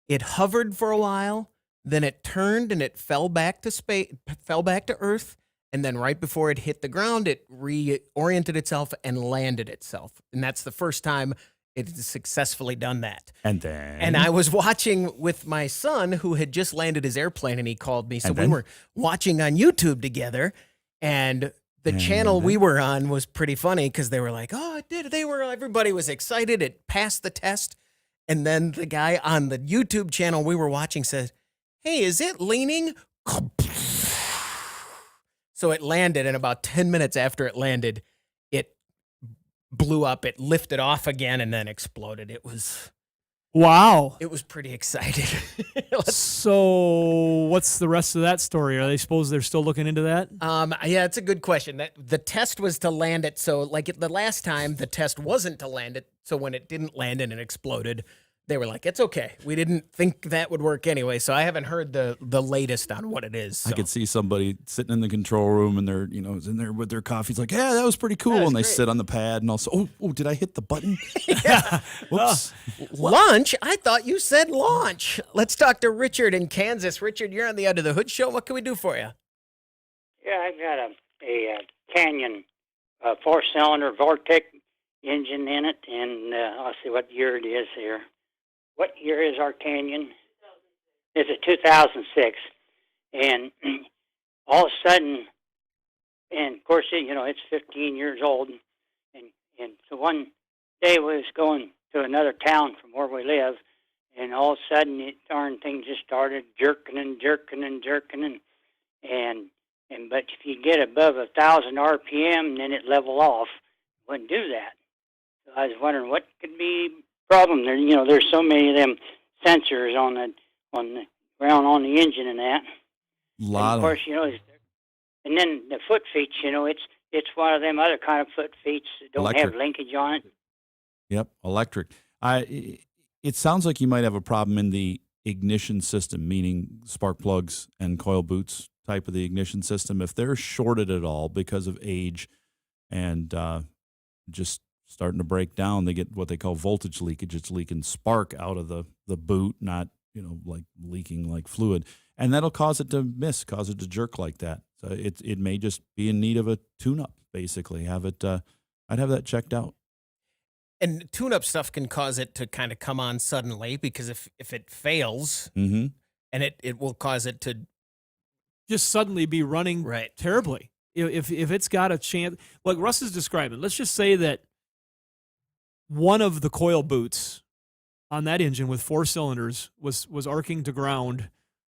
It hovered for a while. Then it turned and it fell back to space, fell back to Earth. And then right before it hit the ground, it reoriented itself and landed itself. And that's the first time it has successfully done that. And then... And I was watching with my son who had just landed his airplane, and he called me. So we were watching on YouTube together, and the channel we were on was pretty funny because they were like, oh, it did. Everybody was excited. It passed the test. And then the guy on the YouTube channel we were watching said, hey, is it leaning? So it landed, and about 10 minutes after it landed, it blew up, it lifted off again, and then exploded. It was pretty exciting. So what's the rest of that story? Are they supposed they're still looking into that? Yeah, it's a good question. The test was to land it. So like the last time, the test wasn't to land it. So when it didn't land and it exploded, they were like, it's okay. We didn't think that would work anyway. So I haven't heard the latest on what it is. So. I could see somebody sitting in the control room and they're, in there with their coffee. It's like, yeah, that was pretty cool. That was And they great. sit on the pad and also, oh, did I hit the button? Whoops. Launch? I thought you said launch. Let's talk to Richard in Kansas. Richard, you're on the Under the Hood show. What can we do for you? Yeah, I've got a Canyon 4-cylinder Vortec engine in it, and I'll see what year it is here. What year is our Canyon? It's a 2006, and all of a sudden, and of course, it's 15 years old, and so one day we was going to another town from where we live, and all of a sudden, it darn thing just started jerking and jerking and jerking, and but if you get above 1,000 RPM, then it level off. It wouldn't do that. So I was wondering what could be problem there. There's so many of them sensors on the ground on the engine and that. Lot of course, and then the foot feet. It's one of them other kind of foot feet that don't Electric. have linkage on it. Yep, electric. It sounds like you might have a problem in the ignition system, meaning spark plugs and coil boots type of the ignition system. If they're shorted at all because of age and just starting to break down, they get what they call voltage leakage. It's leaking spark out of the boot, not like leaking like fluid, and that'll cause it to miss, cause it to jerk like that. So it may just be in need of a tune-up. Basically, have it. I'd have that checked out. And tune-up stuff can cause it to kind of come on suddenly because if it fails, Mm-hmm. and it will cause it to Just suddenly be running terribly. If it's got a chance, like Russ is describing, let's just say that one of the coil boots on that engine with 4 cylinders was arcing to ground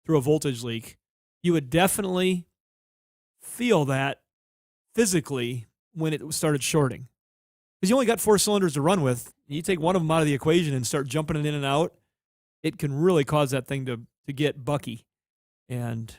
through a voltage leak. You would definitely feel that physically when it started shorting. Because you only got 4 cylinders to run with. You take one of them out of the equation and start jumping it in and out, it can really cause that thing to get bucky. And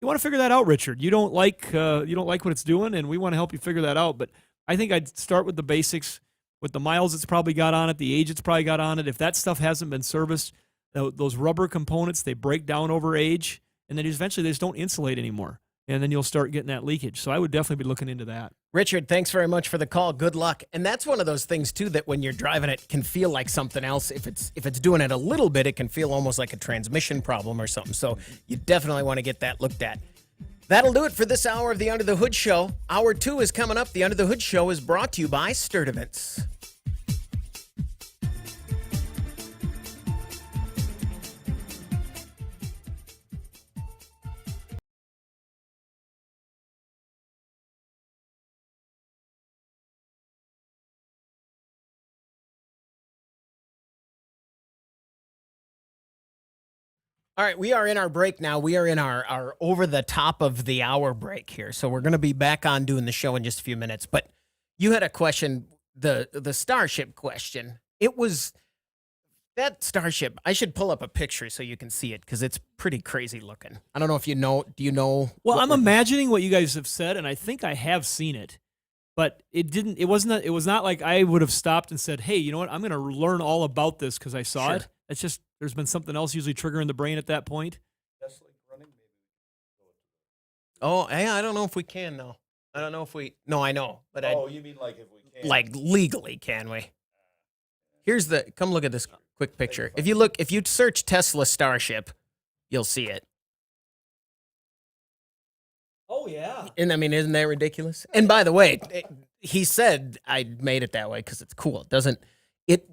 you want to figure that out, Richard. You don't like what it's doing, and we want to help you figure that out. But I think I'd start with the basics. With the miles it's probably got on it, the age it's probably got on it. If that stuff hasn't been serviced, those rubber components, they break down over age. and then eventually they just don't insulate anymore. And then you'll start getting that leakage. So I would definitely be looking into that. Richard, thanks very much for the call. Good luck. And that's one of those things too that when you're driving it can feel like something else. If it's doing it a little bit, it can feel almost like a transmission problem or something. So you definitely want to get that looked at. That'll do it for this hour of the Under the Hood Show. Hour 2 is coming up. The Under the Hood Show is brought to you by Sturdivants. All right, we are in our break now. We are in our over the top of the hour break here. So we're going to be back on doing the show in just a few minutes. But you had a question, the Starship question. It was that Starship. I should pull up a picture so you can see it because it's pretty crazy looking. I don't know if you know. Do you know? Well, I'm imagining what you guys have said, and I think I have seen it. But it didn't. It wasn't. It was not like I would have stopped and said, "Hey, you know what? I'm going to learn all about this because I saw it." It's just there's been something else usually triggering the brain at that point. Oh, I don't know if we can though. I don't know if we. No, I know, but you mean like if we can? like legally, can we? Here's the. Come look at this quick picture. If you search Tesla Starship, you'll see it. Oh yeah. And I mean, isn't that ridiculous? And by the way, he said I made it that way because it's cool. It doesn't. It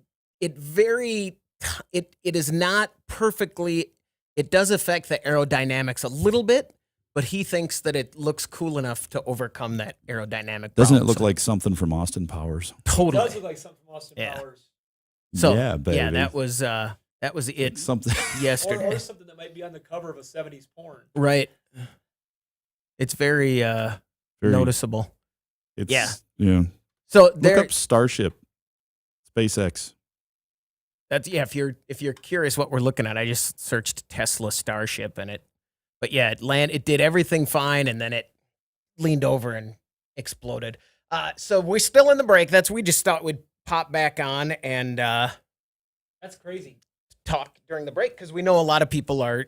is not perfectly. It does affect the aerodynamics a little bit, but he thinks that it looks cool enough to overcome that aerodynamic. Doesn't it problem. look like something from Austin Powers? Totally? It does look like something from Austin Powers. So yeah, baby. yeah, that was it. Something yesterday, or something that might be on the cover of a '70s porn. Right. It's very noticeable. Yeah. So look up Starship, SpaceX. That's if you're curious what we're looking at, I just searched Tesla Starship and it did everything fine and then it leaned over and exploded. So we're still in the break. We just thought we'd pop back on and that's crazy. Talk during the break because we know a lot of people are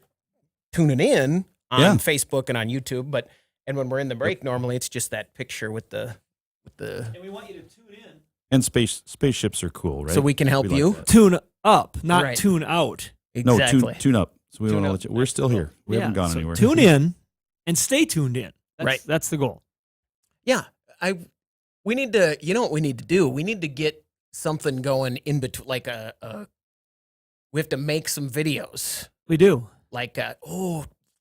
tuning in on Facebook and on YouTube, and when we're in the break, normally it's just that picture with the. And we want you to tune in. And spaceships are cool, right? So we can help you tune up, not tune out. Exactly. No, tune up. So we want to let you. We're still here. We haven't gone anywhere. Tune in and stay tuned in. That's the goal. Yeah, we need to. You know what we need to do? We need to get something going in between, like we have to make some videos. We do. Like,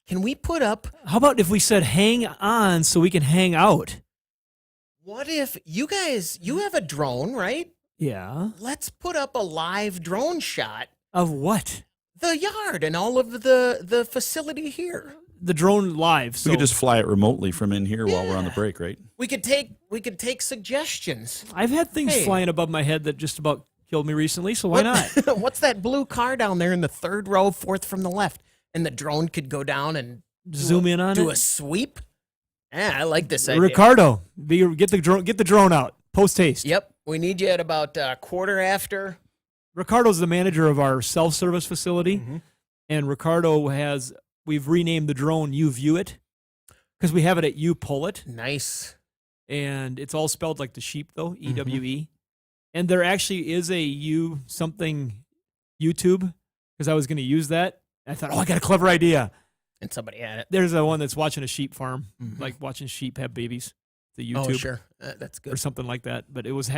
can we put up? How about if we said hang on so we can hang out? What if you have a drone, right? Yeah. Let's put up a live drone shot. Of what? The yard and all of the facility here. The drone live. So we could just fly it remotely from in here while we're on the break, right? We could take suggestions. I've had things flying above my head that just about killed me recently, so why not? What's that blue car down there in the third row, fourth from the left? And the drone could go down and zoom in on it. Do a sweep. Yeah, I like this idea. Ricardo, get the drone out. Post haste. Yep. We need you at about quarter after. Ricardo's the manager of our self-service facility, Mm-hmm. and Ricardo we've renamed the drone You View It because we have it at You Pull It. Nice. And it's all spelled like the sheep, though, EWE. Mm-hmm. And there actually is a YouTube because I was going to use that. I thought, I got a clever idea. And somebody had it. There's a one that's watching a sheep farm, like watching sheep have babies. The YouTube. Oh, sure. That's good. Or something like that. But it was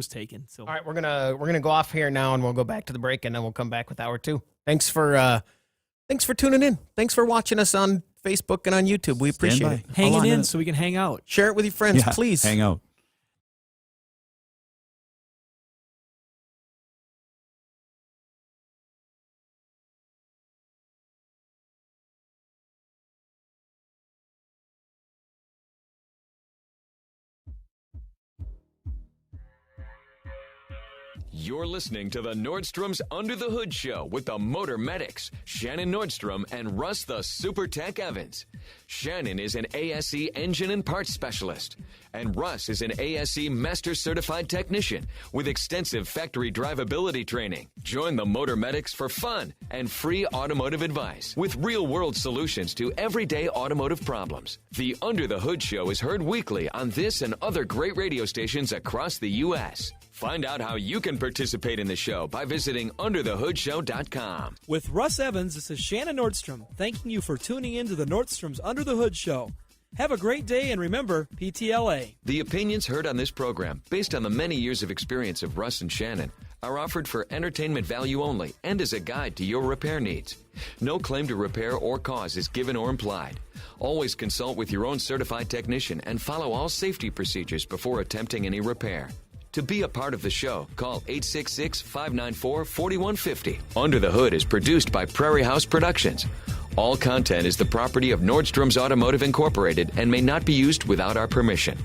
taken. So all right, we're gonna go off here now, and we'll go back to the break, and then we'll come back with hour 2. Thanks for tuning in. Thanks for watching us on Facebook and on YouTube. We appreciate it. Hanging in so we can hang out. Share it with your friends, please. Hang out. You're listening to the Nordstrom's Under the Hood Show with the Motor Medics, Shannon Nordstrom and Russ the Super Tech Evans. Shannon is an ASE engine and parts specialist, and Russ is an ASE Master Certified Technician with extensive factory drivability training. Join the Motor Medics for fun and free automotive advice with real-world solutions to everyday automotive problems. The Under the Hood Show is heard weekly on this and other great radio stations across the U.S. Find out how you can participate in the show by visiting underthehoodshow.com. With Russ Evans, this is Shannon Nordstrom, thanking you for tuning in to the Nordstrom's Under the Hood Show. Have a great day, and remember, PTLA. The opinions heard on this program, based on the many years of experience of Russ and Shannon, are offered for entertainment value only and as a guide to your repair needs. No claim to repair or cause is given or implied. Always consult with your own certified technician and follow all safety procedures before attempting any repair. To be a part of the show, call 866-594-4150. Under the Hood is produced by Prairie House Productions. All content is the property of Nordstrom's Automotive Incorporated and may not be used without our permission.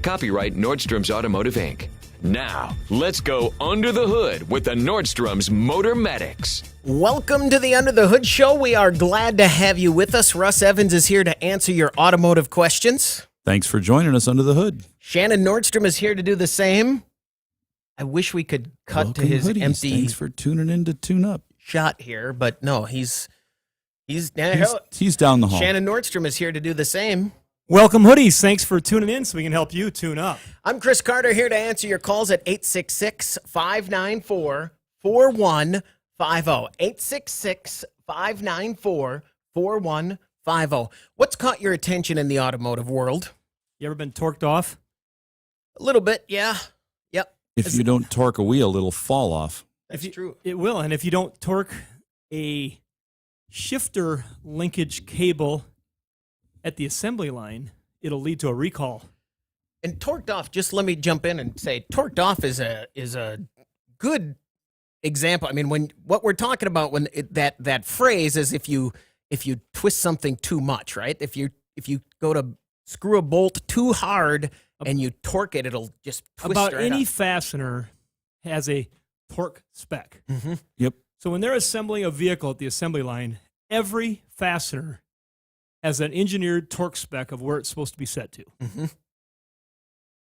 Copyright Nordstrom's Automotive, Inc. Now, let's go under the hood with the Nordstrom's Motor Medics. Welcome to the Under the Hood Show. We are glad to have you with us. Russ Evans is here to answer your automotive questions. Thanks for joining us under the hood. Shannon Nordstrom is here to do the same. I wish we could cut Welcome to his hoodies. empty Thanks for tuning in to Tune Up. shot here, but no, he's He's down the hall. Shannon Nordstrom is here to do the same. Welcome, hoodies. Thanks for tuning in so we can help you tune up. I'm Chris Carter here to answer your calls at 866-594-4150. 866-594-4150. What's caught your attention in the automotive world? You ever been torqued off? A little bit, yeah. Yep. If you don't torque a wheel, it'll fall off. That's true. It will. And if you don't torque a shifter linkage cable at the assembly line, it'll lead to a recall. And torqued off, just let me jump in and say, torqued off is a good example. I mean, what we're talking about when that phrase is if you twist something too much, right? If you go to screw a bolt too hard and you torque it, it'll just twist About right any up. fastener has a torque spec. Mm-hmm. Yep. So when they're assembling a vehicle at the assembly line, every fastener has an engineered torque spec of where it's supposed to be set to. Mm-hmm.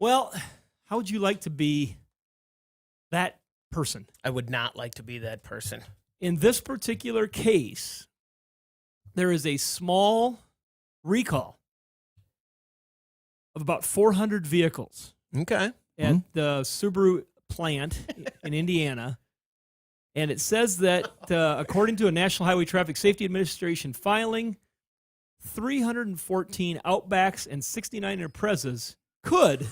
Well, how would you like to be that person? I would not like to be that person. In this particular case, there is a small recall of about 400 vehicles Okay. at the Subaru plant in Indiana. And it says that, according to a National Highway Traffic Safety Administration filing, 314 Outbacks and 69 Imprezas could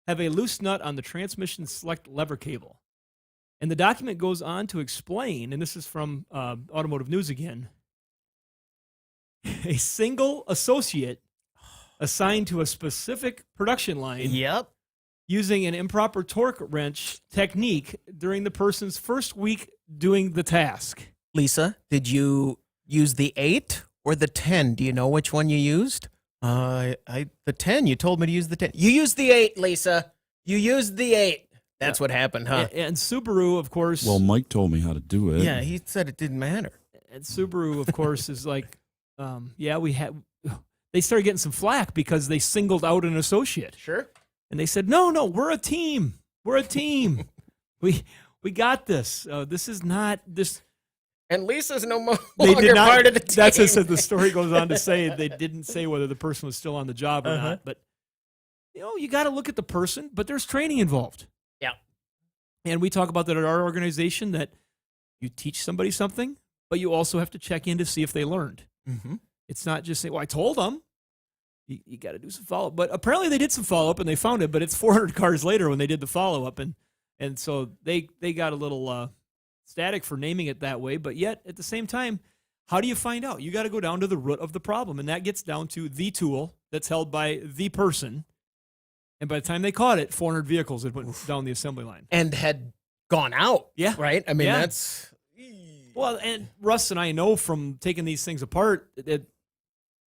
have a loose nut on the transmission select lever cable. And the document goes on to explain, and this is from Automotive News again, a single associate assigned to a specific production line Yep. using an improper torque wrench technique during the person's first week doing the task. Lisa, did you use the 8 or the 10? Do you know which one you used? The 10. You told me to use the 10. You used the 8, Lisa. You used the 8. That's what happened, huh? And Subaru, of course. Well, Mike told me how to do it. Yeah, he said it didn't matter. And Subaru, of course, is like, they started getting some flack because they singled out an associate. Sure. And they said, no, we're a team. We're a team. we got this. This is not this. And Lisa's no more They longer did not. part of the team. That's what the story goes on to say. They didn't say whether the person was still on the job or not. But you got to look at the person. But there's training involved. Yeah. And we talk about that at our organization. That you teach somebody something, but you also have to check in to see if they learned. Mm-hmm. It's not just saying, "Well, I told them." You got to do some follow up. But apparently they did some follow up and they found it. But it's 400 cars later when they did the follow up, and so they got a little static for naming it that way. But yet at the same time, how do you find out? You got to go down to the root of the problem, and that gets down to the tool that's held by the person. And by the time they caught it, 400 vehicles had went down the assembly line And had gone out. Yeah. Right? I mean, Yeah. that's... Well, and Russ and I know from taking these things apart that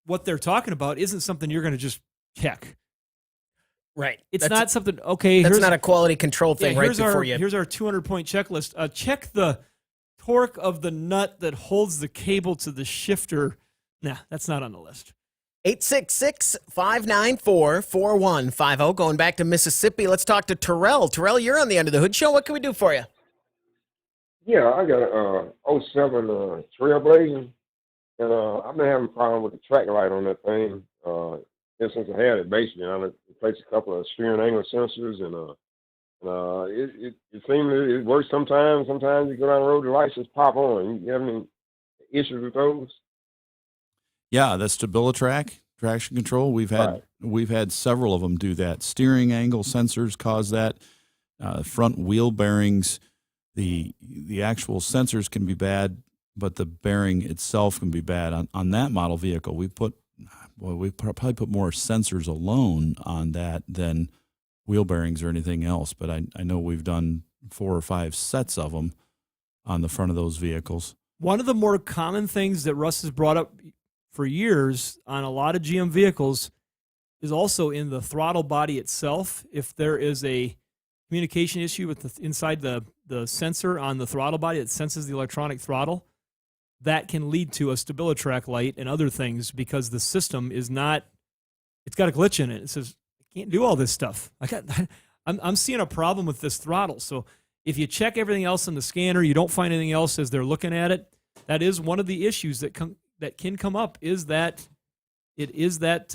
what they're talking about isn't something you're going to just check. Right. It's That's- not something, okay, That's here's, not a quality control thing right here's before you... Here's our 200-point checklist. Check the torque of the nut that holds the cable to the shifter. Nah, that's not on the list. 866-594-4150. Going back to Mississippi, let's talk to Terrell. Terrell, you're on the Under the Hood Show. What can we do for you? Yeah, I got a '07 Trailblazer, and I've been having a problem with the track light on that thing. And since I had it, basically, I replaced a couple of steering angle sensors, and it seems it works sometimes. Sometimes you go down the road, the lights just pop on. You have any issues with those? Yeah, that's Stabilitrak traction control. We've had several of them do that. Steering angle sensors cause that. Front wheel bearings, the actual sensors can be bad, but the bearing itself can be bad. On that model vehicle, we probably put more sensors alone on that than wheel bearings or anything else. But I know we've done 4 or 5 sets of them on the front of those vehicles. One of the more common things that Russ has brought up for years on a lot of GM vehicles is also in the throttle body itself. If there is a communication issue with inside the sensor on the throttle body that senses the electronic throttle, that can lead to a Stabilitrak light and other things because the system is not, it's got a glitch in it. It says, I can't do all this stuff. I'm seeing a problem with this throttle. So if you check everything else in the scanner, you don't find anything else as they're looking at it, that is one of the issues that can come up, is that it is that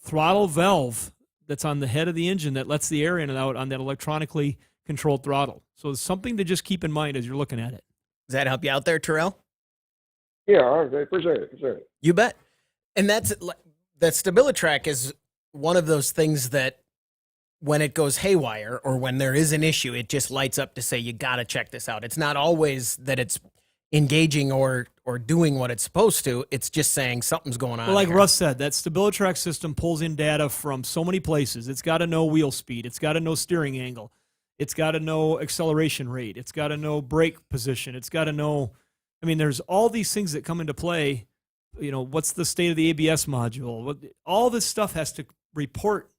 throttle valve that's on the head of the engine that lets the air in and out on that electronically controlled throttle. So it's something to just keep in mind as you're looking at it. Does that help you out there, Terrell? Yeah, I appreciate it. You bet. And that Stabilitrak is one of those things that when it goes haywire or when there is an issue, it just lights up to say, you got to check this out. It's not always that it's engaging or doing what it's supposed to. It's just saying something's going on. Well, like here. Russ said, that Stabilitrak system pulls in data from so many places. It's got to know wheel speed. It's got to know steering angle. It's got to know acceleration rate. It's got to know brake position. It's got to know, I mean, there's all these things that come into play. You know, what's the state of the ABS module? All this stuff has to report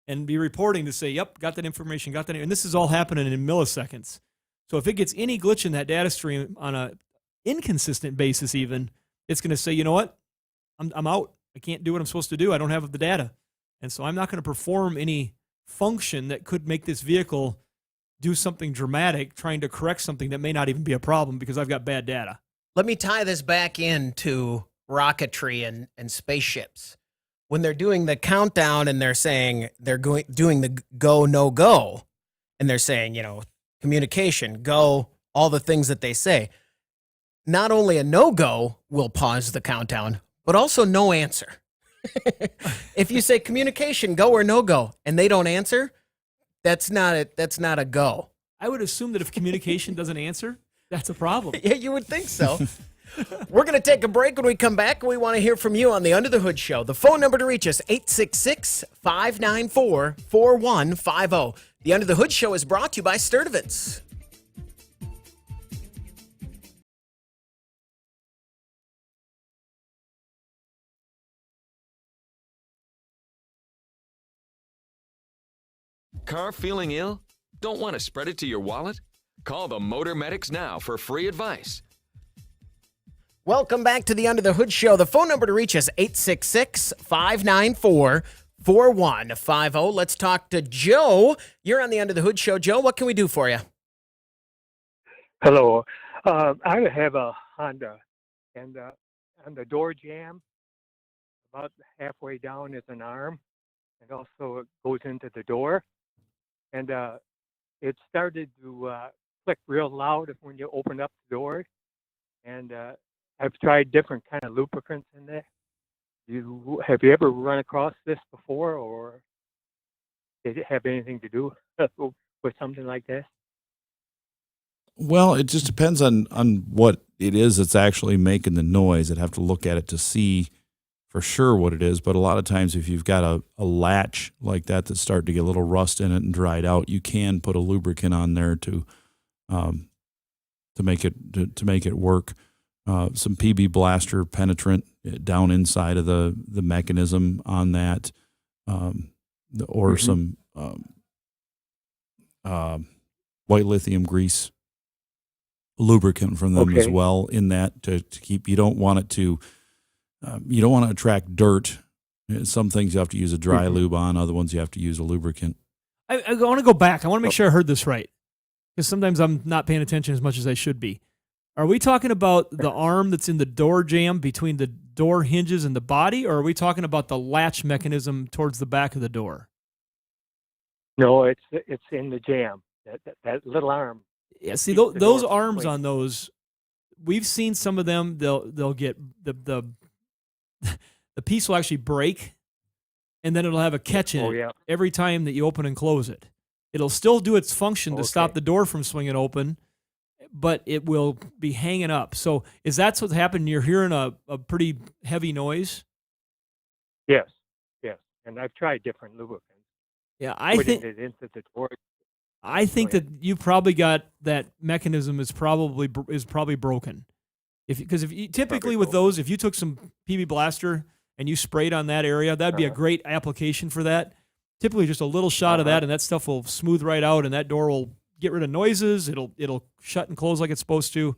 and be reporting to say, yep, got that information, got that. And this is all happening in milliseconds. So if it gets any glitch in that data stream on a inconsistent basis even, it's going to say, you know what, I'm out. I can't do what I'm supposed to do. I don't have the data. And so I'm not going to perform any function that could make this vehicle do something dramatic, trying to correct something that may not even be a problem because I've got bad data. Let me tie this back into rocketry and spaceships. When they're doing the countdown and they're saying they're doing the go, no go, and they're saying, you know, communication, go, all the things that they say. Not only a no-go will pause the countdown, but also no answer. If you say communication, go or no-go, and they don't answer, that's not a go. I would assume that if communication doesn't answer, that's a problem. Yeah, you would think so. We're going to take a break. When we come back, we want to hear from you on the Under the Hood Show. The phone number to reach us, 866-594-4150. The Under the Hood Show is brought to you by Sturdivants. Car feeling ill? Don't want to spread it to your wallet? Call the Motor Medics now for free advice. Welcome back to the Under the Hood Show. The phone number to reach us, 866-594-4150. Let's talk to Joe. You're on the Under the Hood Show. Joe, what can we do for you? Hello. I have a Honda, and on the door jamb, about halfway down is an arm, and also it goes into the door. And it started to click real loud when you open up the door. And I've tried different kind of lubricants in there. Have you ever run across this before, or did it have anything to do with something like this? Well, it just depends on what it is that's actually making the noise. I'd have to look at it to see for sure what it is. But a lot of times if you've got a latch like that that's starting to get a little rust in it and dried out, you can put a lubricant on there to make it work. Some PB Blaster penetrant down inside of the mechanism on that, or some white lithium grease lubricant from them as well in that to keep. You don't want it to attract dirt Some things you have to use a dry lube on, other ones you have to use a lubricant. I want to go back. I want to make sure I heard this right, because sometimes I'm not paying attention as much as I should be. Are we talking about the arm that's in the door jamb between the door hinges and the body, or are we talking about the latch mechanism towards the back of the door? No, it's in the jam. That little arm. Yeah, see those arms on those, we've seen some of them. They'll get the piece will actually break, and then it'll have a catch in it every time that you open and close it. It'll still do its function to stop the door from swinging open, but it will be hanging up. So is that what's happening? You're hearing a pretty heavy noise? Yes. And I've tried different lubricants. Yeah, I think it into the door. I think that you probably got that mechanism is probably broken. Because if you typically with those, if you took some PB Blaster and you sprayed on that area, that'd be a great application for that. Typically just a little shot of that, and that stuff will smooth right out, and that door will get rid of noises. It'll shut and close like it's supposed to,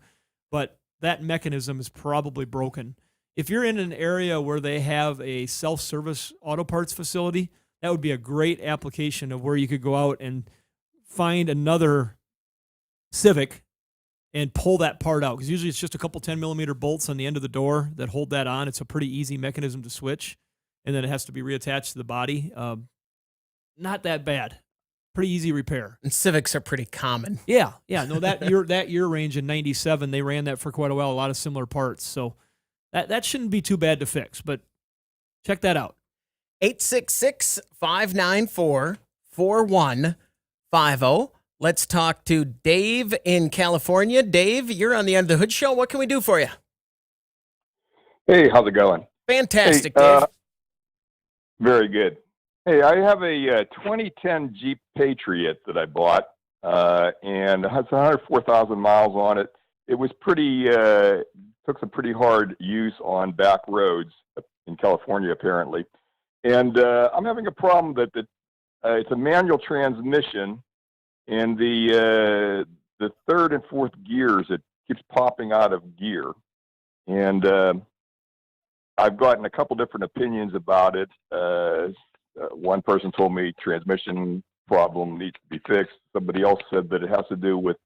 but that mechanism is probably broken. If you're in an area where they have a self-service auto parts facility, that would be a great application of where you could go out and find another Civic and pull that part out, because usually it's just a couple 10-millimeter bolts on the end of the door that hold that on. It's a pretty easy mechanism to switch, and then it has to be reattached to the body. Not that bad. Pretty easy repair. And Civics are pretty common. Yeah. No, that year range in '97, they ran that for quite a while. A lot of similar parts, so that shouldn't be too bad to fix. But check that out. 866-594-4150. Let's talk to Dave in California. Dave, you're on the Under the Hood Show. What can we do for you? Hey, how's it going? Fantastic, Dave. Very good. Hey, I have a 2010 Jeep Patriot that I bought, and it has 104,000 miles on it. It was took some pretty hard use on back roads in California, apparently. And I'm having a problem that it's a manual transmission, and the third and fourth gears, it keeps popping out of gear. And I've gotten a couple different opinions about it. One person told me transmission problem needs to be fixed. Somebody else said that it has to do with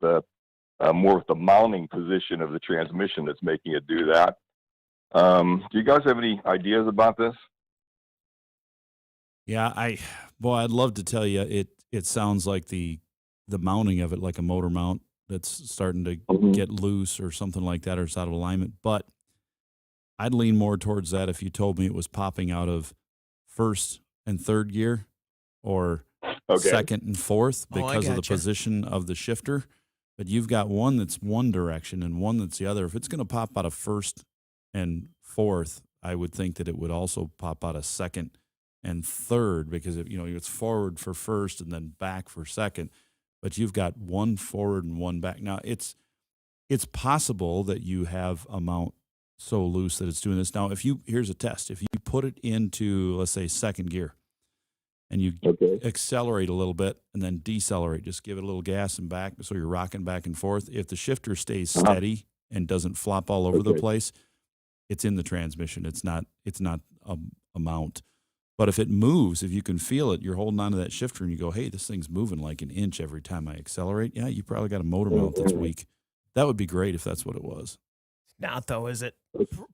more with the mounting position of the transmission that's making it do that. Do you guys have any ideas about this? Yeah, I'd love to tell you it sounds like the mounting of it, like a motor mount that's starting to get loose or something like that, or it's out of alignment. But I'd lean more towards that if you told me it was popping out of first and third gear, or second and fourth, because of the position of the shifter. But you've got one that's one direction and one that's the other. If it's going to pop out of first and fourth, I would think that it would also pop out of second and third, because it's forward for first and then back for second. But you've got one forward and one back. Now it's possible that you have a mount so loose that it's doing this. Now, here's a test. If you put it into, let's say, second gear, and you accelerate a little bit and then decelerate, just give it a little gas and back, so you're rocking back and forth. If the shifter stays steady and doesn't flop all over the place, it's in the transmission. It's not a mount. But if it moves, if you can feel it, you're holding onto that shifter and you go, hey, this thing's moving like an inch every time I accelerate. Yeah, you probably got a motor mount that's weak. That would be great if that's what it was. Not though, is it?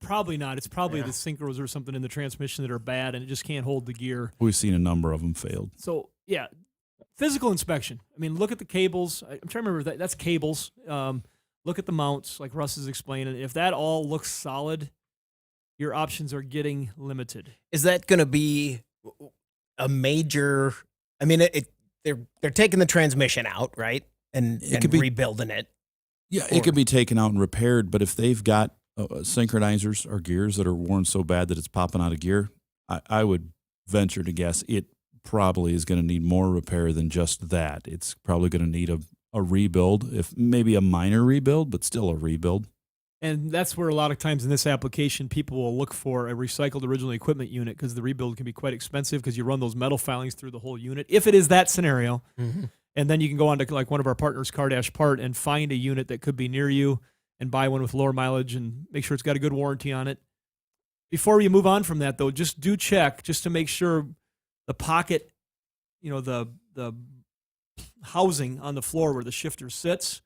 Probably not. It's probably the synchros or something in the transmission that are bad, and it just can't hold the gear. We've seen a number of them failed. So, yeah, physical inspection. I mean, look at the cables. I'm trying to remember that's cables. Look at the mounts, like Russ is explaining. If that all looks solid, your options are getting limited. Is that going to be a major? I mean, they're taking the transmission out, right, and rebuilding it. Yeah, it could be taken out and repaired, but if they've got synchronizers or gears that are worn so bad that it's popping out of gear, I would venture to guess it probably is going to need more repair than just that. It's probably going to need a rebuild, if maybe a minor rebuild, but still a rebuild. And that's where a lot of times in this application, people will look for a recycled original equipment unit, because the rebuild can be quite expensive because you run those metal filings through the whole unit, if it is that scenario. Mm-hmm. And then you can go on to like one of our partners, Car-Dash Part, and find a unit that could be near you and buy one with lower mileage and make sure it's got a good warranty on it. before you move on from that, though, just do check just to make sure the pocket, the housing on the floor where the shifter sits,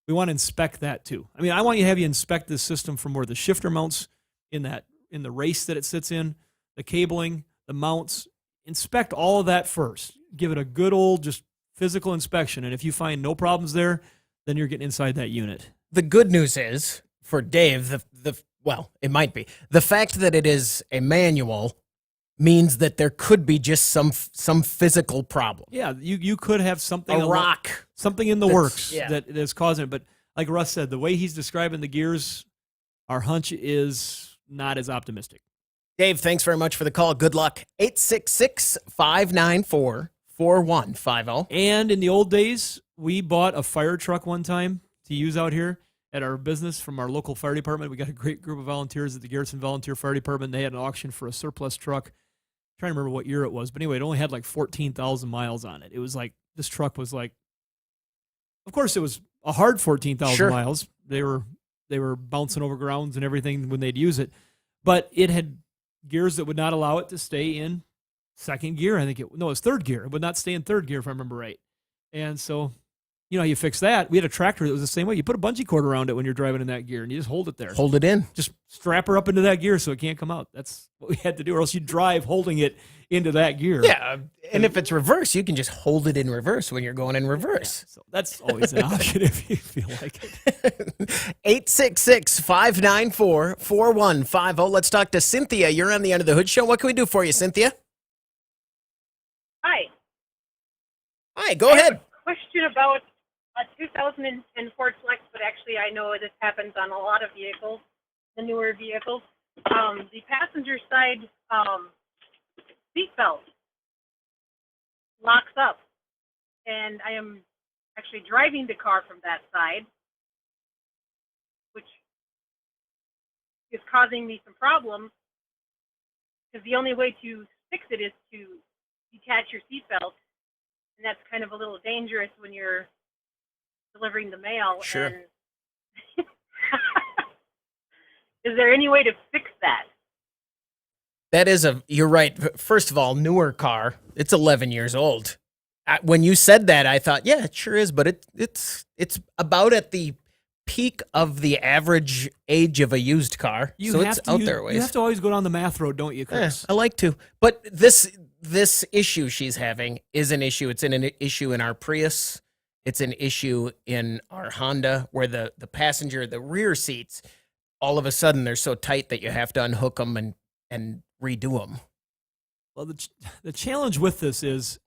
we want to inspect that too. I mean, I want you to have you inspect the system from where the shifter mounts in the race that it sits in, the cabling, the mounts. Inspect all of that first. Give it a good old just physical inspection. And if you find no problems there, then you're getting inside that unit. The good news is for Dave, well, it might be the fact that it is a manual means that there could be just some physical problem. Yeah, you could have something something in the works that is causing it. But like Russ said, the way he's describing the gears, our hunch is not as optimistic. Dave, thanks very much for the call. Good luck. 866-594-4150. And in the old days, we bought a fire truck one time to use out here at our business from our local fire department. We got a great group of volunteers at the Garrison Volunteer Fire Department. They had an auction for a surplus truck. I'm trying to remember what year it was, but anyway, it only had like 14,000 miles on it. It was like, this truck was like, of course it was a hard 14,000 miles. They were bouncing over grounds and everything when they'd use it, but it had gears that would not allow it to stay in second gear. I think it was third gear. It would not stay in third gear if I remember right. And so, you know how you fix that? We had a tractor that was the same way. You put a bungee cord around it when you're driving in that gear, and you just hold it there. Hold it in. Just strap her up into that gear so it can't come out. That's what we had to do, or else you drive holding it into that gear. Yeah, and if it's reverse, you can just hold it in reverse when you're going in reverse. Yeah, so that's always an option if you feel like it. 866-594-4150. Let's talk to Cynthia. You're on the Under the Hood Show. What can we do for you, Cynthia? Hi. Hi, go ahead. Question about a 2010 Ford Flex, but actually I know this happens on a lot of vehicles, the newer vehicles. The passenger side seatbelt locks up, and I am actually driving the car from that side, which is causing me some problems, because the only way to fix it is to detach your seatbelt, and that's kind of a little dangerous when you're delivering the mail. Sure. And is there any way to fix that? You're right. First of all, newer car. It's 11 years old. When you said that, I thought, yeah, it sure is, but it's about at the peak of the average age of a used car. It's out there ways. You have to always go down the math road, don't you, Chris? I like to. But this issue she's having is an issue. It's an issue in our Prius. It's an issue in our Honda, where the passenger, the rear seats, all of a sudden they're so tight that you have to unhook them and redo them. Well, the challenge with this is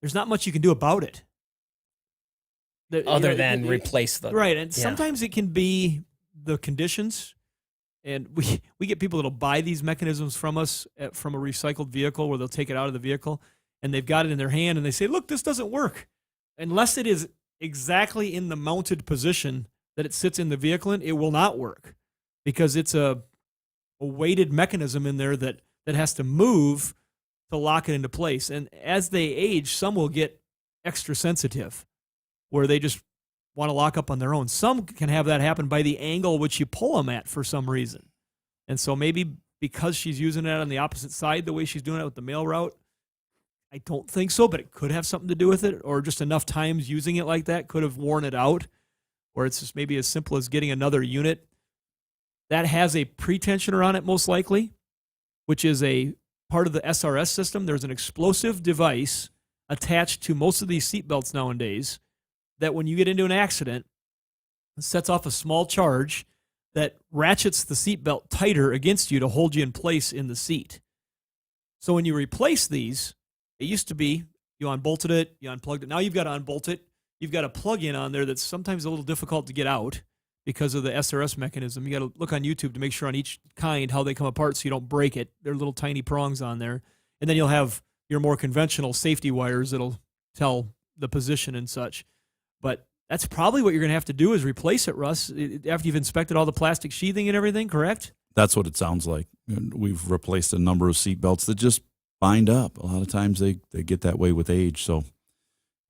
there's not much you can do about it. Other than replace them. Right, and sometimes it can be the conditions. And we get people that'll buy these mechanisms from us from a recycled vehicle, where they'll take it out of the vehicle and they've got it in their hand and they say, look, this doesn't work. Unless it is exactly in the mounted position that it sits in the vehicle in, it will not work, because it's a weighted mechanism in there that has to move to lock it into place. And as they age, some will get extra sensitive, where they just want to lock up on their own. Some can have that happen by the angle which you pull them at for some reason. And so maybe because she's using it on the opposite side, the way she's doing it with the mail route, I don't think so, but it could have something to do with it, or just enough times using it like that could have worn it out, or it's just maybe as simple as getting another unit that has a pretensioner on it, most likely, which is a part of the SRS system. There's an explosive device attached to most of these seatbelts nowadays that when you get into an accident, it sets off a small charge that ratchets the seatbelt tighter against you to hold you in place in the seat. So when you replace these, it used to be you unbolted it, you unplugged it. Now you've got to unbolt it. You've got a plug-in on there that's sometimes a little difficult to get out because of the SRS mechanism. You got to look on YouTube to make sure on each kind how they come apart so you don't break it. They're little tiny prongs on there. And then you'll have your more conventional safety wires that'll tell the position and such. But that's probably what you're going to have to do, is replace it, Russ, after you've inspected all the plastic sheathing and everything, correct? That's what it sounds like. We've replaced a number of seat belts that just bind up. A lot of times they get that way with age. So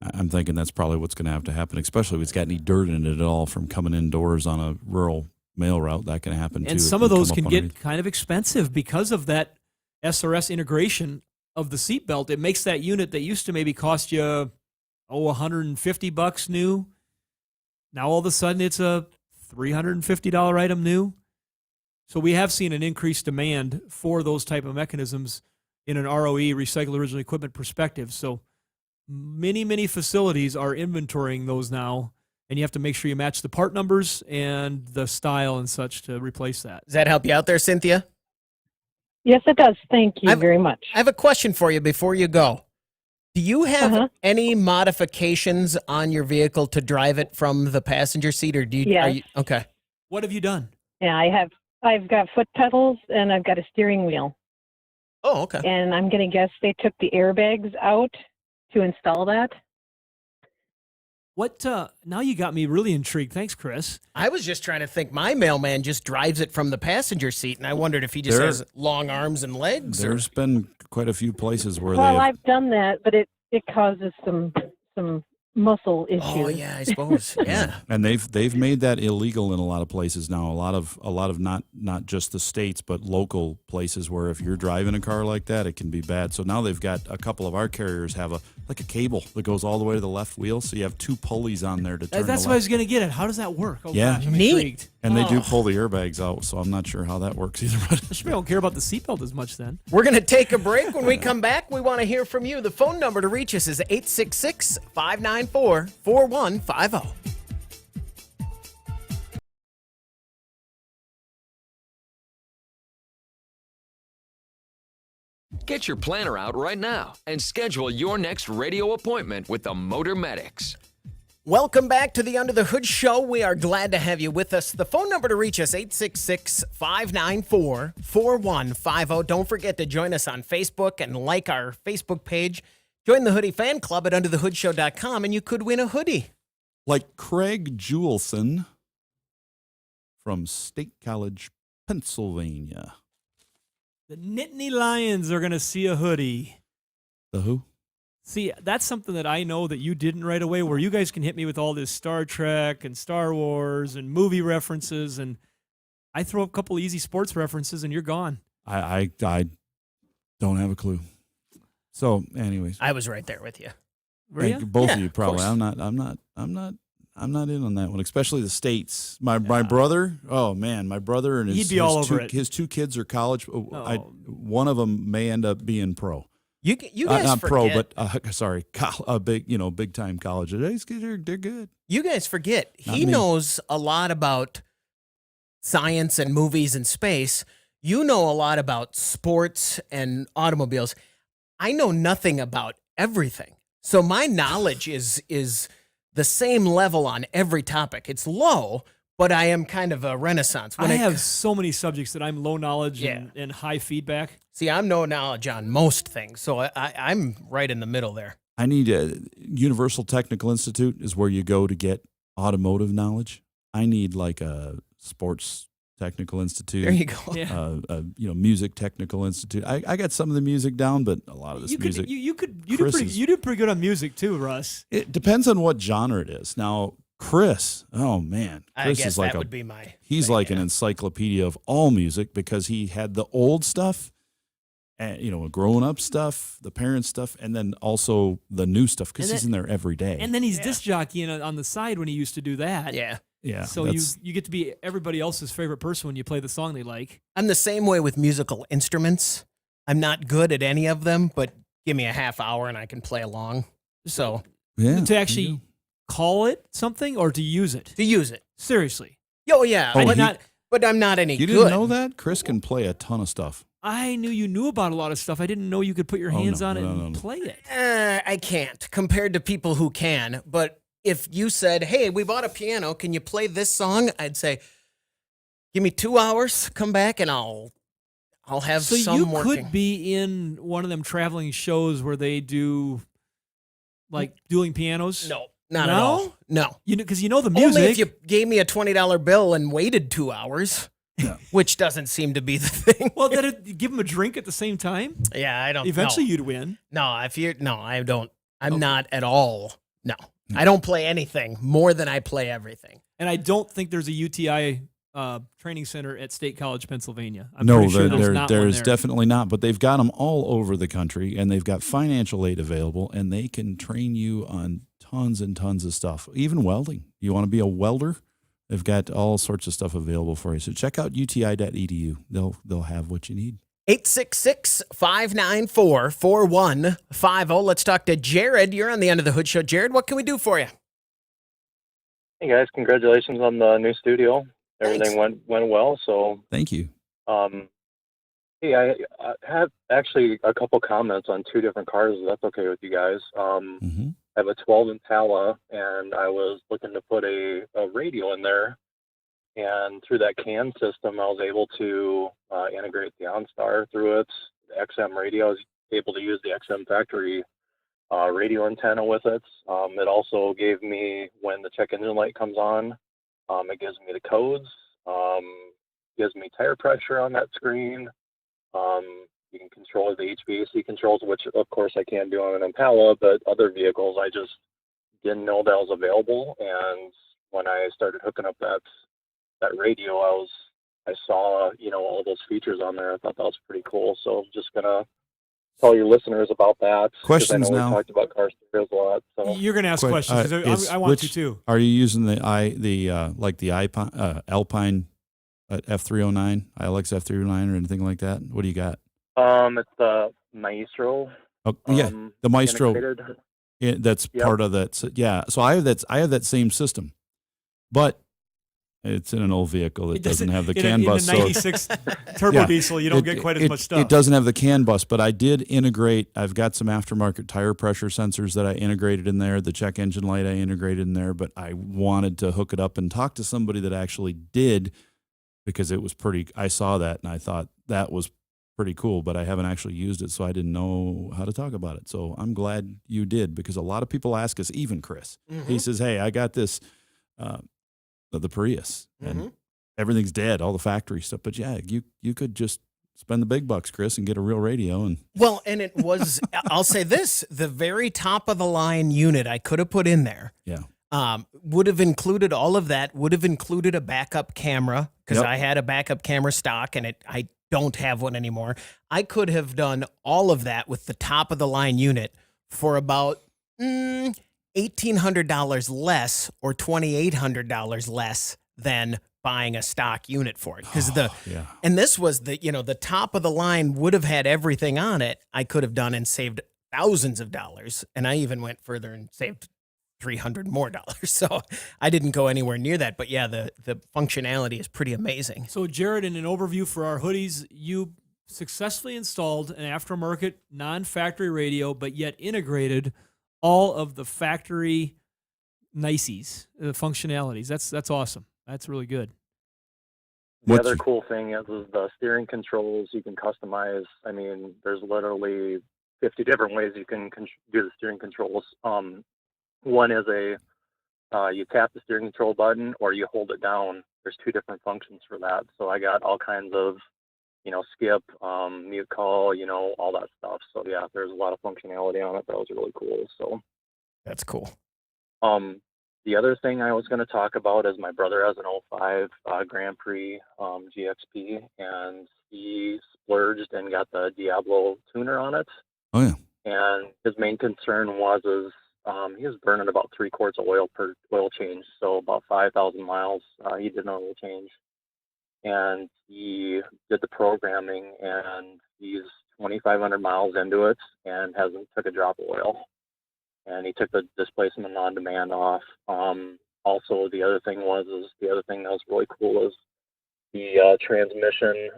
I'm thinking that's probably what's going to have to happen, especially if it's got any dirt in it at all from coming indoors on a rural mail route, that can happen too. And some of those can get kind of expensive because of that SRS integration of the seatbelt. It makes that unit that used to maybe cost you, $150 new. Now all of a sudden it's a $350 item new. So we have seen an increased demand for those type of mechanisms in an ROE, recycle original equipment perspective. So many facilities are inventorying those now, and you have to make sure you match the part numbers and the style and such to replace that. Does that help you out there, Cynthia? Yes, it does. Thank you very much. I have a question for you before you go. Do you have any modifications on your vehicle to drive it from the passenger seat, or do you? Yes. Okay. What have you done? Yeah, I've got foot pedals and I've got a steering wheel. Oh, okay. And I'm going to guess they took the airbags out to install that. What? Now you got me really intrigued. Thanks, Chris. I was just trying to think. My mailman just drives it from the passenger seat, and I wondered if he just has long arms and legs. There's been quite a few places where Well, I've done that, but it causes some muscle issues. Oh yeah, I suppose. Yeah. And they've made that illegal in a lot of places now. A lot of not just the states, but local places where if you're driving a car like that, it can be bad. So now they've got a couple of our carriers have a cable that goes all the way to the left wheel, so you have two pulleys on there to turn. That's what I was going to get at. How does that work? Oh, yeah, gosh, I'm intrigued. And they do pull the airbags out, so I'm not sure how that works either. I don't care about the seatbelt as much then. We're going to take a break. When we come back, we want to hear from you. The phone number to reach us is 866-594-4150. Get your planner out right now and schedule your next radio appointment with the Motor Medics. Welcome back to the Under the Hood Show. We are glad to have you with us. The phone number to reach us, 866-594-4150. Don't forget to join us on Facebook and like our Facebook page. Join the Hoodie Fan Club at underthehoodshow.com, and you could win a hoodie. Like Craig Jewelson from State College, Pennsylvania. The Nittany Lions are going to see a hoodie. The who? See, that's something that I know that you didn't right away, where you guys can hit me with all this Star Trek and Star Wars and movie references, and I throw up a couple easy sports references, and you're gone. I don't have a clue. So, anyways, I was right there with you. Both of you probably. I'm not in on that one, especially the states. My brother. Oh man, my brother and his two kids are college. One of them may end up being pro. You guys not forget. pro, but big time college. They're good. You guys forget. He knows a lot about science and movies and space. You know a lot about sports and automobiles. I know nothing about everything. So my knowledge is the same level on every topic. It's low, but I am kind of a renaissance. I have so many subjects that I'm low knowledge and high feedback. See, I'm no knowledge on most things, so I'm right in the middle there. I need a Universal Technical Institute is where you go to get automotive knowledge. I need like a sports technical institute. There you go. Music technical institute. I got some of the music down, but a lot of this music. You do pretty good on music too, Russ. It depends on what genre it is. Now, Chris, oh man, Chris is like he's like an encyclopedia of all music because he had the old stuff, and growing up stuff, the parent stuff, and then also the new stuff because he's in there every day. And then he's disc jockeying on the side when he used to do that. Yeah. Yeah. So you get to be everybody else's favorite person when you play the song they like. I'm the same way with musical instruments. I'm not good at any of them, but give me a half hour and I can play along. So to actually call it something or to use it? To use it. Seriously. Oh yeah. But I'm not any good. You didn't know that? Chris can play a ton of stuff. I knew you knew about a lot of stuff. I didn't know you could put your hands on it and play it. I can't compared to people who can. But if you said, "Hey, we bought a piano. Can you play this song?" I'd say, "Give me 2 hours. Come back, and I'll have some you working." Could be in one of them traveling shows where they do like dueling pianos. No, not at all. No, because you know the music. Only if you gave me a $20 bill and waited 2 hours. Yeah. Which doesn't seem to be the thing. Well, give them a drink at the same time. Yeah, I don't. Eventually, you'd win. No, I don't. I'm not at all. No, I don't play anything more than I play everything. And I don't think there's a UTI training center at State College, Pennsylvania. No, pretty sure there's not one there's there. definitely not, but they've got them all over the country, and they've got financial aid available, and they can train you on tons and tons of stuff, even welding. You want to be a welder? They've got all sorts of stuff available for you. So check out uti.edu. They'll have what you need. 866-594-4150. Let's talk to Jared. You're on the End of the Hood Show. Jared, what can we do for you? Hey guys, congratulations on the new studio. Everything went well. So thank you. Hey, I have actually a couple comments on two different cars. If that's okay with you guys. I have a 12 Impala, and I was looking to put a radio in there. And through that CAN system, I was able to integrate the OnStar through it. The XM radio, I was able to use the XM factory radio antenna with it. It also gave me, when the check engine light comes on, it gives me the codes, gives me tire pressure on that screen. You can control the HVAC controls, which of course I can do on an Impala, but other vehicles I just didn't know that was available. And when I started hooking up that radio, I saw, all those features on there. I thought that was pretty cool. So I'm just gonna tell your listeners about that. Questions I know now. We talked about car stereos a lot. So You're going to ask questions. 'Cause I want you to. Are you using the Alpine F309, ILX F309, or anything like that? What do you got? It's the Maestro. Oh, yeah, the Maestro. integrated. That's part of that. So, yeah, so I have that same system, but it's in an old vehicle. It doesn't have the CAN bus. In a 96 turbo diesel, you don't get quite as much stuff. It doesn't have the CAN bus, but I did integrate. I've got some aftermarket tire pressure sensors that I integrated in there. The check engine light I integrated in there, but I wanted to hook it up and talk to somebody that actually did, because it was pretty. I saw that and I thought that was pretty cool, but I haven't actually used it, so I didn't know how to talk about it. So I'm glad you did, because a lot of people ask us, even Chris. He says, hey, I got this, the Prius, and everything's dead, all the factory stuff. But yeah, you could just spend the big bucks, Chris, and get a real radio. And well, and it was, I'll say this, the very top of the line unit I could have put in there. Yeah. Would have included all of that, would have included a backup camera, because I had a backup camera stock, and I don't have one anymore. I could have done all of that with the top of the line unit for about $1,800 less or $2,800 less than buying a stock unit for it. Because and this was the top of the line would have had everything on it. I could have done and saved thousands of dollars, and I even went further and saved $300 more. So I didn't go anywhere near that. But yeah, the functionality is pretty amazing. So Jared, in an overview for our hoodies, you successfully installed an aftermarket non-factory radio, but yet integrated all of the factory niceties, the functionalities. That's awesome. That's really good. The other cool thing is the steering controls you can customize. I mean, there's literally 50 different ways you can do the steering controls. One is you tap the steering control button or you hold it down. There's two different functions for that. So I got all kinds of, skip, mute call, all that stuff. So yeah, there's a lot of functionality on it. That was really cool. So that's cool. The other thing I was going to talk about is my brother has an 05 Grand Prix GXP, and he splurged and got the Diablo tuner on it. Oh yeah. And his main concern was he was burning about 3 quarts of oil per oil change, so about 5,000 miles he did an oil change. And he did the programming, and he's 2,500 miles into it and hasn't took a drop of oil. And he took the displacement on demand off. Also, the other thing that was really cool is the transmission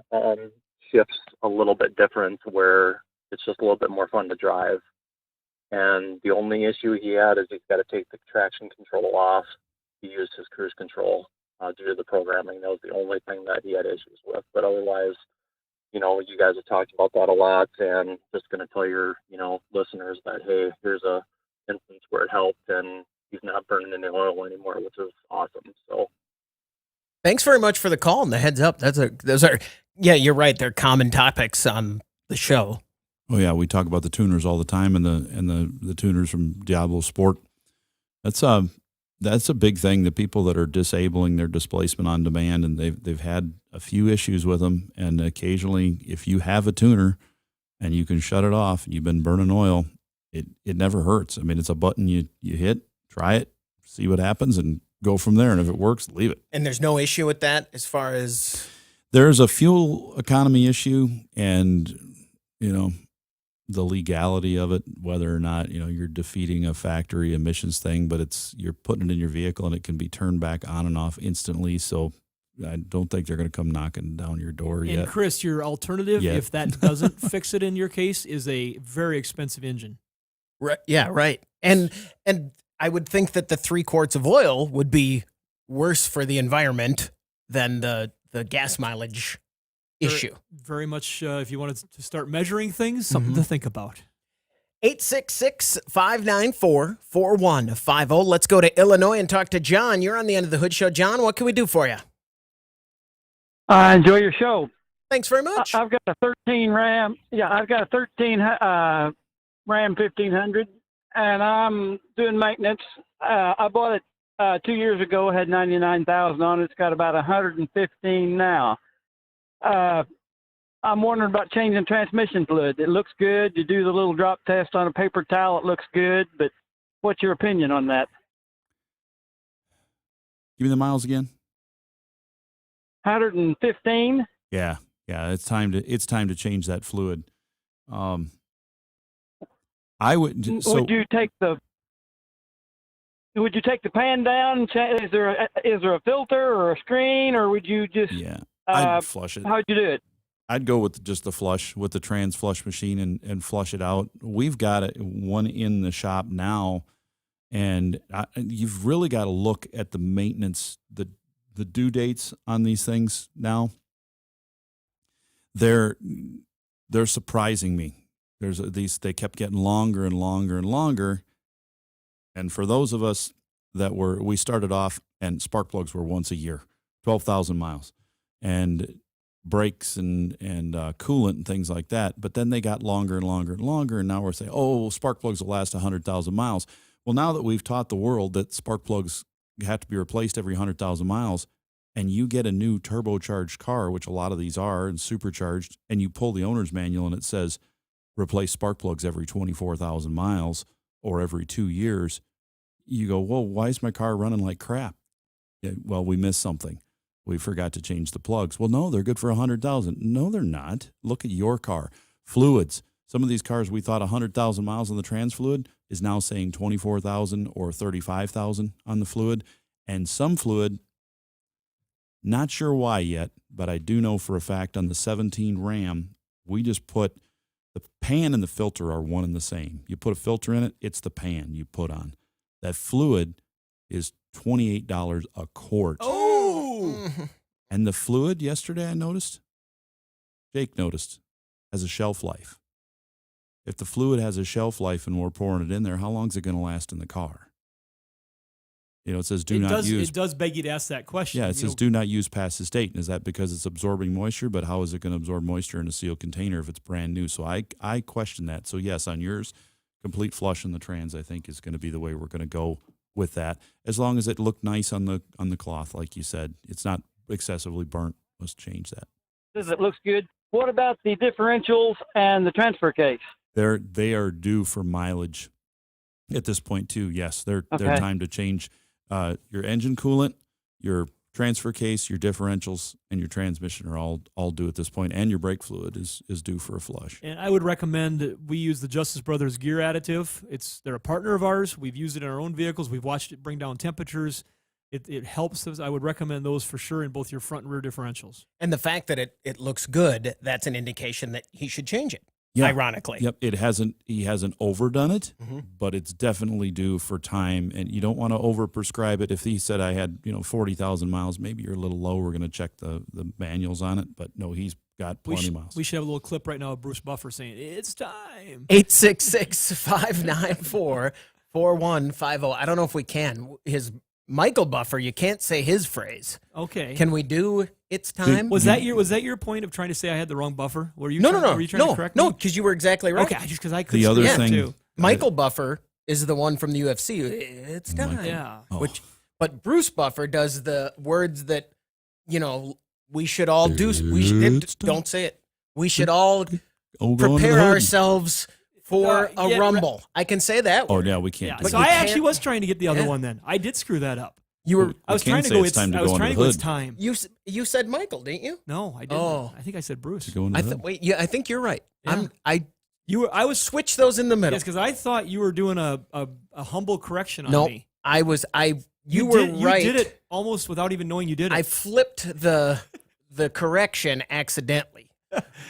shifts a little bit different, where it's just a little bit more fun to drive. And the only issue he had is he's got to take the traction control off. He used his cruise control due to the programming. That was the only thing that he had issues with. But otherwise, you guys have talked about that a lot, and just going to tell your, listeners that, hey, here's a instance where it helped, and he's not burning any oil anymore, which is awesome. So thanks very much for the call and the heads up. Those are you're right. They're common topics on the show. Oh yeah, we talk about the tuners all the time, and the tuners from Diablo Sport. That's that's a big thing. The people that are disabling their displacement on demand, and they've had a few issues with them. And occasionally, if you have a tuner and you can shut it off, and you've been burning oil, it never hurts. I mean, it's a button you hit, try it, see what happens, and go from there. And if it works, leave it. And there's no issue with that as far as There's a fuel economy issue, and the legality of it, whether or not you're defeating a factory emissions thing, but you're putting it in your vehicle and it can be turned back on and off instantly. So I don't think they're going to come knocking down your door yet. And Chris, your alternative, if that doesn't fix it in your case, is a very expensive engine. Right? Yeah, right. And I would think that the 3 quarts of oil would be worse for the environment than the gas mileage issue. Very much, if you wanted to start measuring things, something to think about. 866-594-4150. Let's go to Illinois and talk to John. You're on the End of the Hood Show. John, what can we do for you? I enjoy your show. Thanks very much. I've got a 13 Ram. Yeah, I've got a 13 Ram 1500, and I'm doing maintenance. I bought it 2 years ago. It had 99,000 on it. It's got about 115 now. I'm wondering about changing transmission fluid. It looks good. You do the little drop test on a paper towel. It looks good. But what's your opinion on that? Give me the miles again. 115. Yeah. It's time to change that fluid. I would. Would you take the pan down? Is there a filter or a screen, or would you just? Yeah. I'd flush it. How'd you do it? I'd go with just the flush, with the trans flush machine, and flush it out. We've got one in the shop now, and you've really got to look at the maintenance, the due dates on these things now. They're surprising me. They kept getting longer and longer and longer, and for those of us we started off and spark plugs were once a year, 12,000 miles. And brakes and coolant and things like that. But then they got longer and longer and longer, and now we're saying, spark plugs will last 100,000 miles. Well, now that we've taught the world that spark plugs have to be replaced every 100,000 miles, and you get a new turbocharged car, which a lot of these are, and supercharged, and you pull the owner's manual and it says replace spark plugs every 24,000 miles or every 2 years, you go, whoa, why is my car running like crap? Yeah, well, we missed something. We forgot to change the plugs. Well, no, they're good for 100,000. No, they're not. Look at your car. Fluids. Some of these cars we thought 100,000 miles on the trans fluid is now saying 24,000 or 35,000 on the fluid. And some fluid, not sure why yet, but I do know for a fact on the 17 Ram, we just put the pan and the filter are one and the same. You put a filter in it, it's the pan you put on. That fluid is $28 a quart. And the fluid yesterday, Jake noticed, has a shelf life. If the fluid has a shelf life and we're pouring it in there, how long is it going to last in the car? It says use. It does beg you to ask that question. Yeah, it says do not use past this date. And is that because it's absorbing moisture? But how is it going to absorb moisture in a sealed container if it's brand new? So I question that. So yes, on yours, complete flush in the trans, I think, is going to be the way we're going to go with that, as long as it looked nice on the cloth, like you said. It's not excessively burnt. Let's change that. It looks good. What about the differentials and the transfer case? They are due for mileage at this point too. Yes, they're time to change your engine coolant, your transfer case, your differentials, and your transmission are all due at this point, and your brake fluid is due for a flush. And I would recommend we use the Justice Brothers gear additive. They're a partner of ours. We've used it in our own vehicles. We've watched it bring down temperatures. It helps us. I would recommend those for sure in both your front and rear differentials. And the fact that it looks good, that's an indication that he should change it. Yeah. Ironically. Yep. He hasn't overdone it, but it's definitely due for time. And you don't want to overprescribe it. If he said I had 40,000 miles, maybe you're a little low. We're going to check the manuals on it. But no, he's got plenty of miles. We should have a little clip right now of Bruce Buffer saying, it's time. 866-594-4150. I don't know if we can. His Michael Buffer, you can't say his phrase. Okay. Can we do it's time? Was that your point of trying to say I had the wrong buffer? Were you No, were you trying to correct me? No, because you were exactly right. Okay, just because I could the other thing Michael Buffer is the one from the UFC. It's time. Yeah. But Bruce Buffer does the words that, we should all do. Don't say it. We should all prepare ourselves for a rumble. I can say that. Oh, yeah, we can't. So I actually was trying to get the other one. Then I did screw that up. I was trying to go. It's time. You said Michael, didn't you? No, I didn't. Oh. I think I said Bruce. I think you're right. Yeah. I was switch those in the middle. Yes, because I thought you were doing a humble correction on me. You were right. You did it almost without even knowing you did it. I flipped the correction accidentally.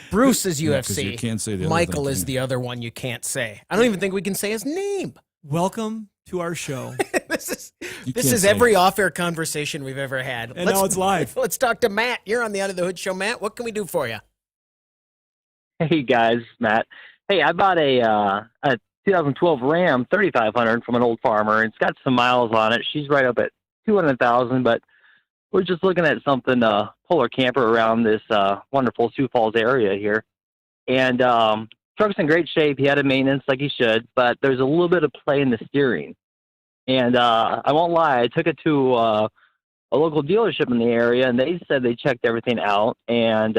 Bruce is UFC. You can't say the other Michael thing. is the other one you can't say. I don't even think we can say his name. Welcome to our show. This is every off-air conversation we've ever had. And now it's live. Let's talk to Matt. You're on the Under the Hood show, Matt. What can we do for you? Hey guys, Matt. Hey, I bought a 2012 Ram 3500 from an old farmer. It's got some miles on it. She's right up at 200,000, but we're just looking at something polar camper around this wonderful Sioux Falls area here. And truck's in great shape. He had a maintenance like he should, but there's a little bit of play in the steering. And I won't lie, I took it to a local dealership in the area, and they said they checked everything out, and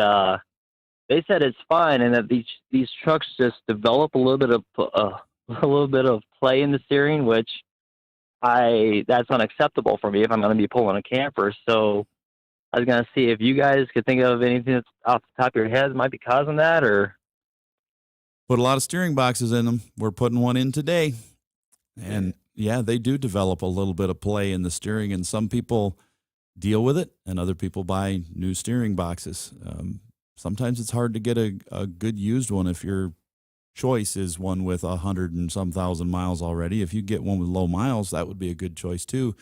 they said it's fine, and that these trucks just develop a little bit of play in the steering, which that's unacceptable for me if I'm going to be pulling a camper. So I was going to see if you guys could think of anything that's off the top of your head that might be causing that, or put a lot of steering boxes in them. We're putting one in today, and yeah, they do develop a little bit of play in the steering, and some people deal with it, and other people buy new steering boxes. Sometimes it's hard to get a good used one if your choice is one with 100 and some thousand miles already. If you get one with low miles, that would be a good choice too.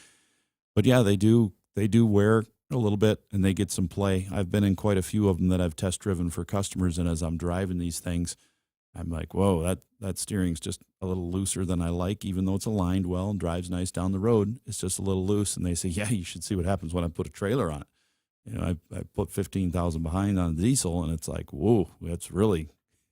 But yeah, they do wear a little bit, and they get some play. I've been in quite a few of them that I've test driven for customers, and as I'm driving these things, I'm like, whoa, that steering's just a little looser than I like, even though it's aligned well and drives nice down the road. It's just a little loose. And they say, yeah, you should see what happens when I put a trailer on it. I put 15,000 behind on a diesel, and it's like, whoa, it's really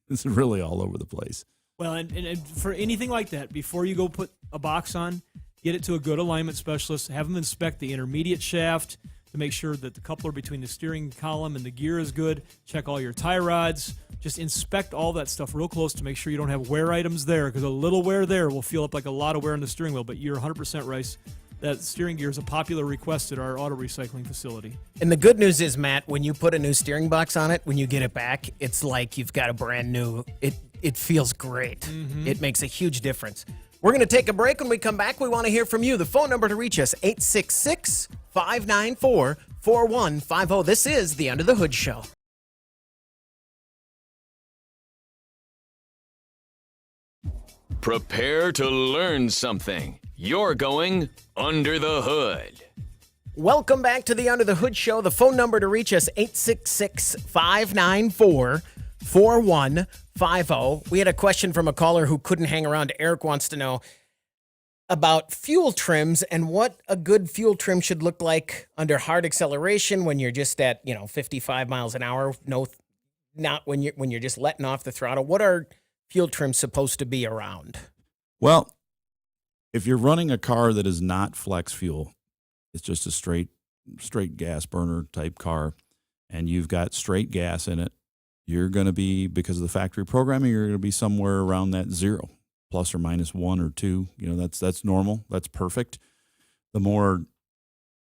all over the place. Well, and for anything like that, before you go put a box on, get it to a good alignment specialist. Have them inspect the intermediate shaft to make sure that the coupler between the steering column and the gear is good. Check all your tie rods. Just inspect all that stuff real close to make sure you don't have wear items there, because a little wear there will feel up like a lot of wear on the steering wheel. But you're 100% right. That steering gear is a popular request at our auto recycling facility. And the good news is, Matt, when you put a new steering box on it, when you get it back, it's like you've got a brand new. It feels great. Mm-hmm. It makes a huge difference. We're going to take a break. When we come back, we want to hear from you. The phone number to reach us, 866-594-4150. This is the Under the Hood Show. Prepare to learn something. You're going under the hood. Welcome back to the Under the Hood Show. The phone number to reach us, 866-594-4150. We had a question from a caller who couldn't hang around. Eric wants to know about fuel trims and what a good fuel trim should look like under hard acceleration when you're just at 55 miles an hour. No, not when you're just letting off the throttle. What are fuel trims supposed to be around? Well, if you're running a car that is not flex fuel, it's just a straight gas burner type car, and you've got straight gas in it, you're going to be, because of the factory programming, you're going to be somewhere around that 0, plus or minus 1 or 2. That's normal. That's perfect. The more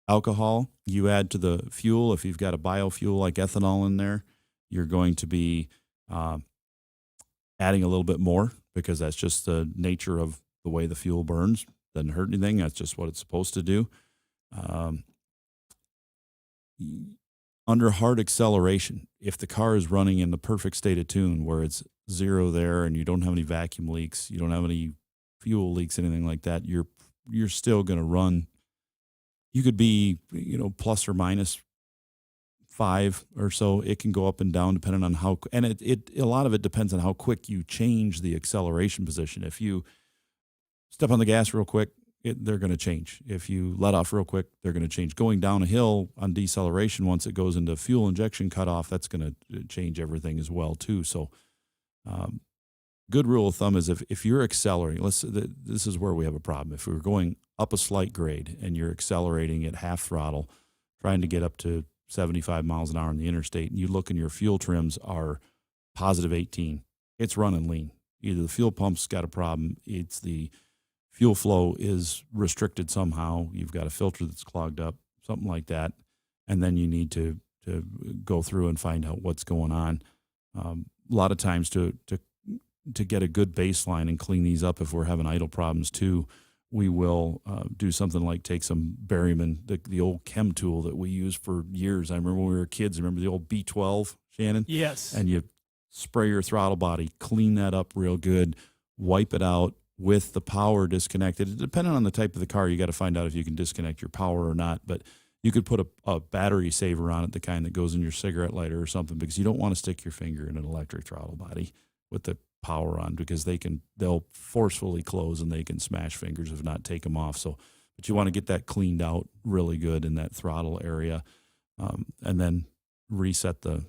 alcohol you add to the fuel, if you've got a biofuel like ethanol in there, you're going to be adding a little bit more, because that's just the nature of the way the fuel burns. Doesn't hurt anything. That's just what it's supposed to do. Under hard acceleration, if the car is running in the perfect state of tune where it's 0 there and you don't have any vacuum leaks, you don't have any fuel leaks, anything like that, you're still going to run. You could be, plus or minus 5 or so. It can go up and down depending on how, and a lot of it depends on how quick you change the acceleration position. If you step on the gas real quick, they're going to change. If you let off real quick, they're going to change. Going down a hill on deceleration, once it goes into fuel injection cutoff, that's going to change everything as well too. So good rule of thumb is if you're accelerating, this is where we have a problem. If we're going up a slight grade and you're accelerating at half throttle, trying to get up to 75 miles an hour on the interstate, and you look and your fuel trims are positive 18, it's running lean. Either the fuel pump's got a problem, it's the fuel flow is restricted somehow, you've got a filter that's clogged up, something like that, and then you need to go through and find out what's going on. A lot of times to get a good baseline and clean these up if we're having idle problems too, we will do something like take some barium, the old chem tool that we used for years. I remember when we were kids, remember the old B12, Shannon? Yes. And you spray your throttle body, clean that up real good, wipe it out with the power disconnected. Depending on the type of the car, you got to find out if you can disconnect your power or not. But you could put a battery saver on it, the kind that goes in your cigarette lighter or something, because you don't want to stick your finger in an electric throttle body with the power on, because they'll forcefully close and they can smash fingers if not take them off. So, but you want to get that cleaned out really good in that throttle area, and then reset it.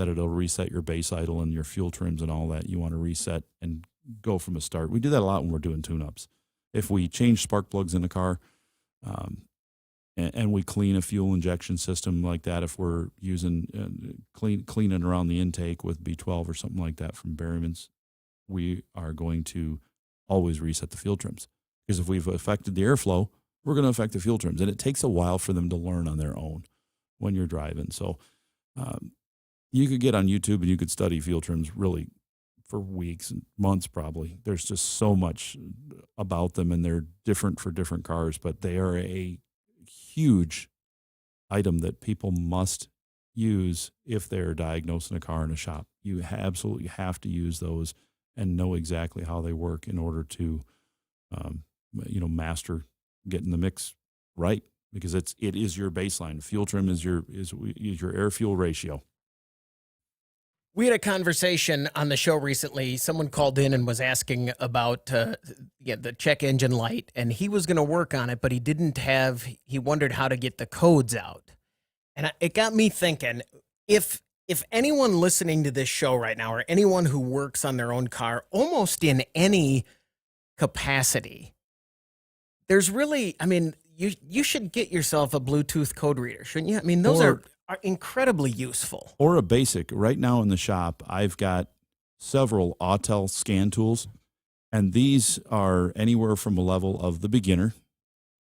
It'll reset your base idle and your fuel trims and all that. You want to reset and go from a start. We do that a lot when we're doing tune-ups. If we change spark plugs in the car, and we clean a fuel injection system like that, if we're using cleaning around the intake with B12 or something like that from Berryman's, we are going to always reset the fuel trims, because if we've affected the airflow, we're going to affect the fuel trims, and it takes a while for them to learn on their own when you're driving. So you could get on YouTube and you could study fuel trims really for weeks and months probably. There's just so much about them, and they're different for different cars, but they are a huge item that people must use if they're diagnosing a car in a shop. You absolutely have to use those and know exactly how they work in order to, master getting the mix right, because it is your baseline. Fuel trim is your air fuel ratio. We had a conversation on the show recently. Someone called in and was asking about the check engine light, and he was going to work on it, but he wondered how to get the codes out. And it got me thinking, if anyone listening to this show right now, or anyone who works on their own car, almost in any capacity, there's really, you should get yourself a Bluetooth code reader, shouldn't you? Those are incredibly useful. Or a basic. Right now in the shop, I've got several Autel scan tools, and these are anywhere from a level of the beginner,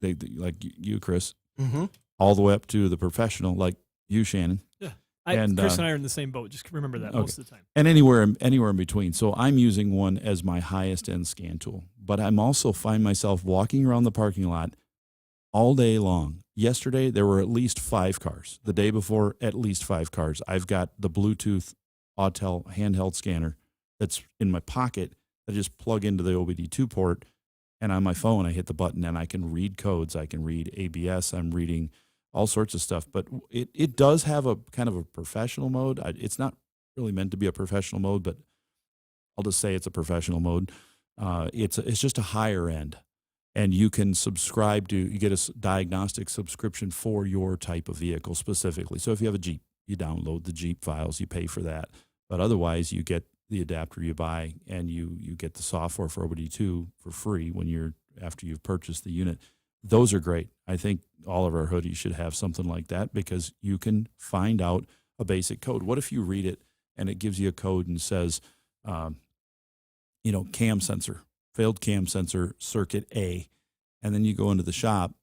like you, Chris, all the way up to the professional, like you, Shannon. Yeah, Chris and I are in the same boat. Just remember that most of the time. And anywhere in between. So I'm using one as my highest end scan tool, but I'm also find myself walking around the parking lot all day long. Yesterday, there were at least 5 cars. The day before, at least 5 cars. I've got the Bluetooth Autel handheld scanner that's in my pocket. I just plug into the OBD2 port, and on my phone, I hit the button, and I can read codes. I can read ABS. I'm reading all sorts of stuff. But it does have a kind of a professional mode. It's not really meant to be a professional mode, but I'll just say it's a professional mode. It's just a higher end. And you can you get a diagnostic subscription for your type of vehicle specifically. So if you have a Jeep, you download the Jeep files, you pay for that. But otherwise, you get the adapter you buy, and you get the software for OBD2 for free after you've purchased the unit. Those are great. I think all of our hoodies should have something like that, because you can find out a basic code. What if you read it and it gives you a code and says, cam sensor, failed cam sensor, circuit A, and then you go into the shop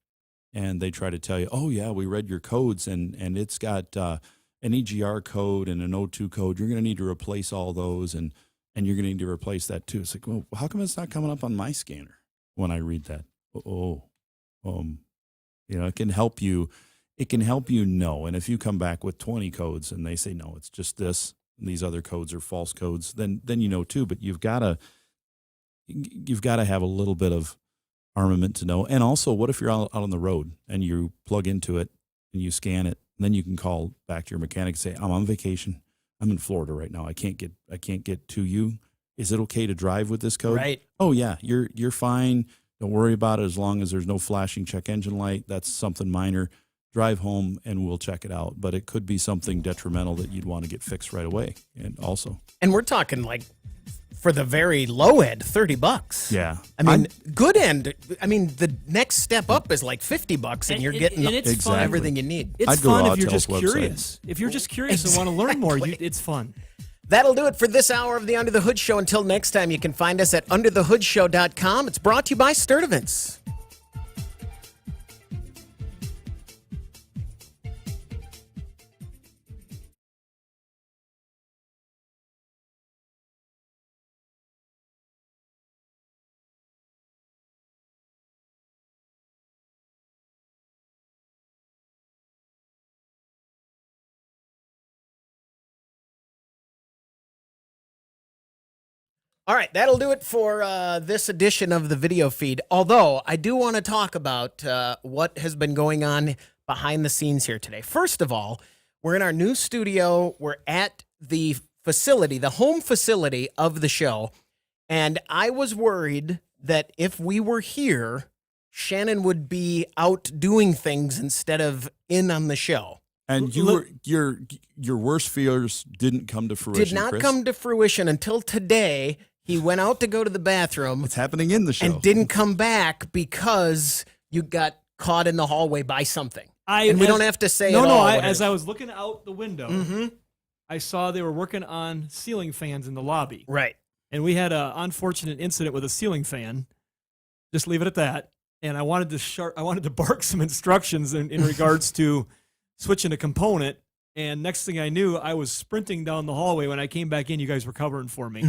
and they try to tell you, oh yeah, we read your codes and it's got an EGR code and an O2 code. You're going to need to replace all those, and you're going to need to replace that too. It's like, well, how come it's not coming up on my scanner when I read that? It can help you. It can help you know. And if you come back with 20 codes and they say, no, it's just this, and these other codes are false codes, then you know too. But you've got to have a little bit of armament to know. And also, what if you're out on the road and you plug into it and you scan it, and then you can call back to your mechanic and say, I'm on vacation. I'm in Florida right now. I can't get to you. Is it okay to drive with this code? Right. Oh yeah, you're fine. Don't worry about it, as long as there's no flashing check engine light. That's something minor. Drive home and we'll check it out. But it could be something detrimental that you'd want to get fixed right away. And we're talking like for the very low end, $30. Yeah. I mean, good end. I mean, the next step up is like $50, and you're getting everything you need. It's fun if you're just curious. If you're just curious and want to learn more, it's fun. That'll do it for this hour of the Under the Hood Show. Until next time, you can find us at underthehoodshow.com. It's brought to you by Sturtevant's. All right, that'll do it for this edition of the video feed. Although, I do want to talk about what has been going on behind the scenes here today. First of all, we're in our new studio. We're at the facility, the home facility of the show. And I was worried that if we were here, Shannon would be out doing things instead of in on the show. And your worst fears didn't come to fruition. Did not Chris. come to fruition until today. He went out to go to the bathroom. It's happening in the show. And didn't come back because you got caught in the hallway by something. And we don't have to say as I was looking out the window, I saw they were working on ceiling fans in the lobby. Right. And we had an unfortunate incident with a ceiling fan. Just leave it at that. And I wanted to bark some instructions in regards to switching a component. And next thing I knew, I was sprinting down the hallway. When I came back in, you guys were covering for me.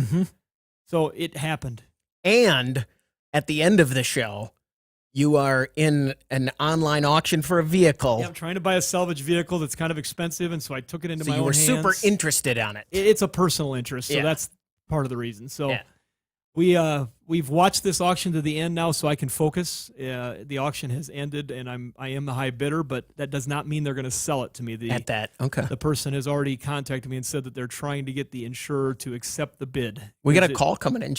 So it happened. And at the end of the show, you are in an online auction for a vehicle. Yeah, I'm trying to buy a salvage vehicle that's kind of expensive, and so I took it into my own hands. So you were super interested on it. It's a personal interest, so that's part of the reason. So we've watched this auction to the end now, so I can focus. The auction has ended, and I am the high bidder, but that does not mean they're going to sell it to me. The person has already contacted me and said that they're trying to get the insurer to accept the bid. We got a call coming in.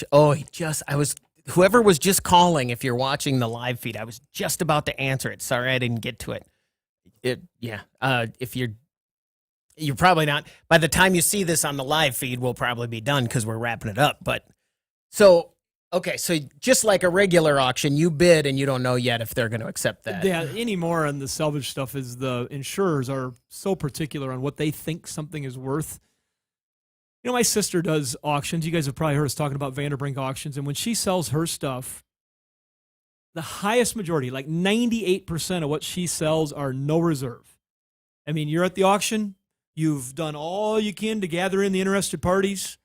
Whoever was just calling, if you're watching the live feed, I was just about to answer it. Sorry, I didn't get to it. If you're probably not, by the time you see this on the live feed, we'll probably be done because we're wrapping it up. But so just like a regular auction, you bid and you don't know yet if they're going to accept that. Yeah, anymore on the salvage stuff is the insurers are so particular on what they think something is worth. You know, my sister does auctions. You guys have probably heard us talking about Vanderbrink auctions. And when she sells her stuff, the highest majority, like 98% of what she sells are no reserve. I mean, you're at the auction. You've done all you can to gather in the interested parties.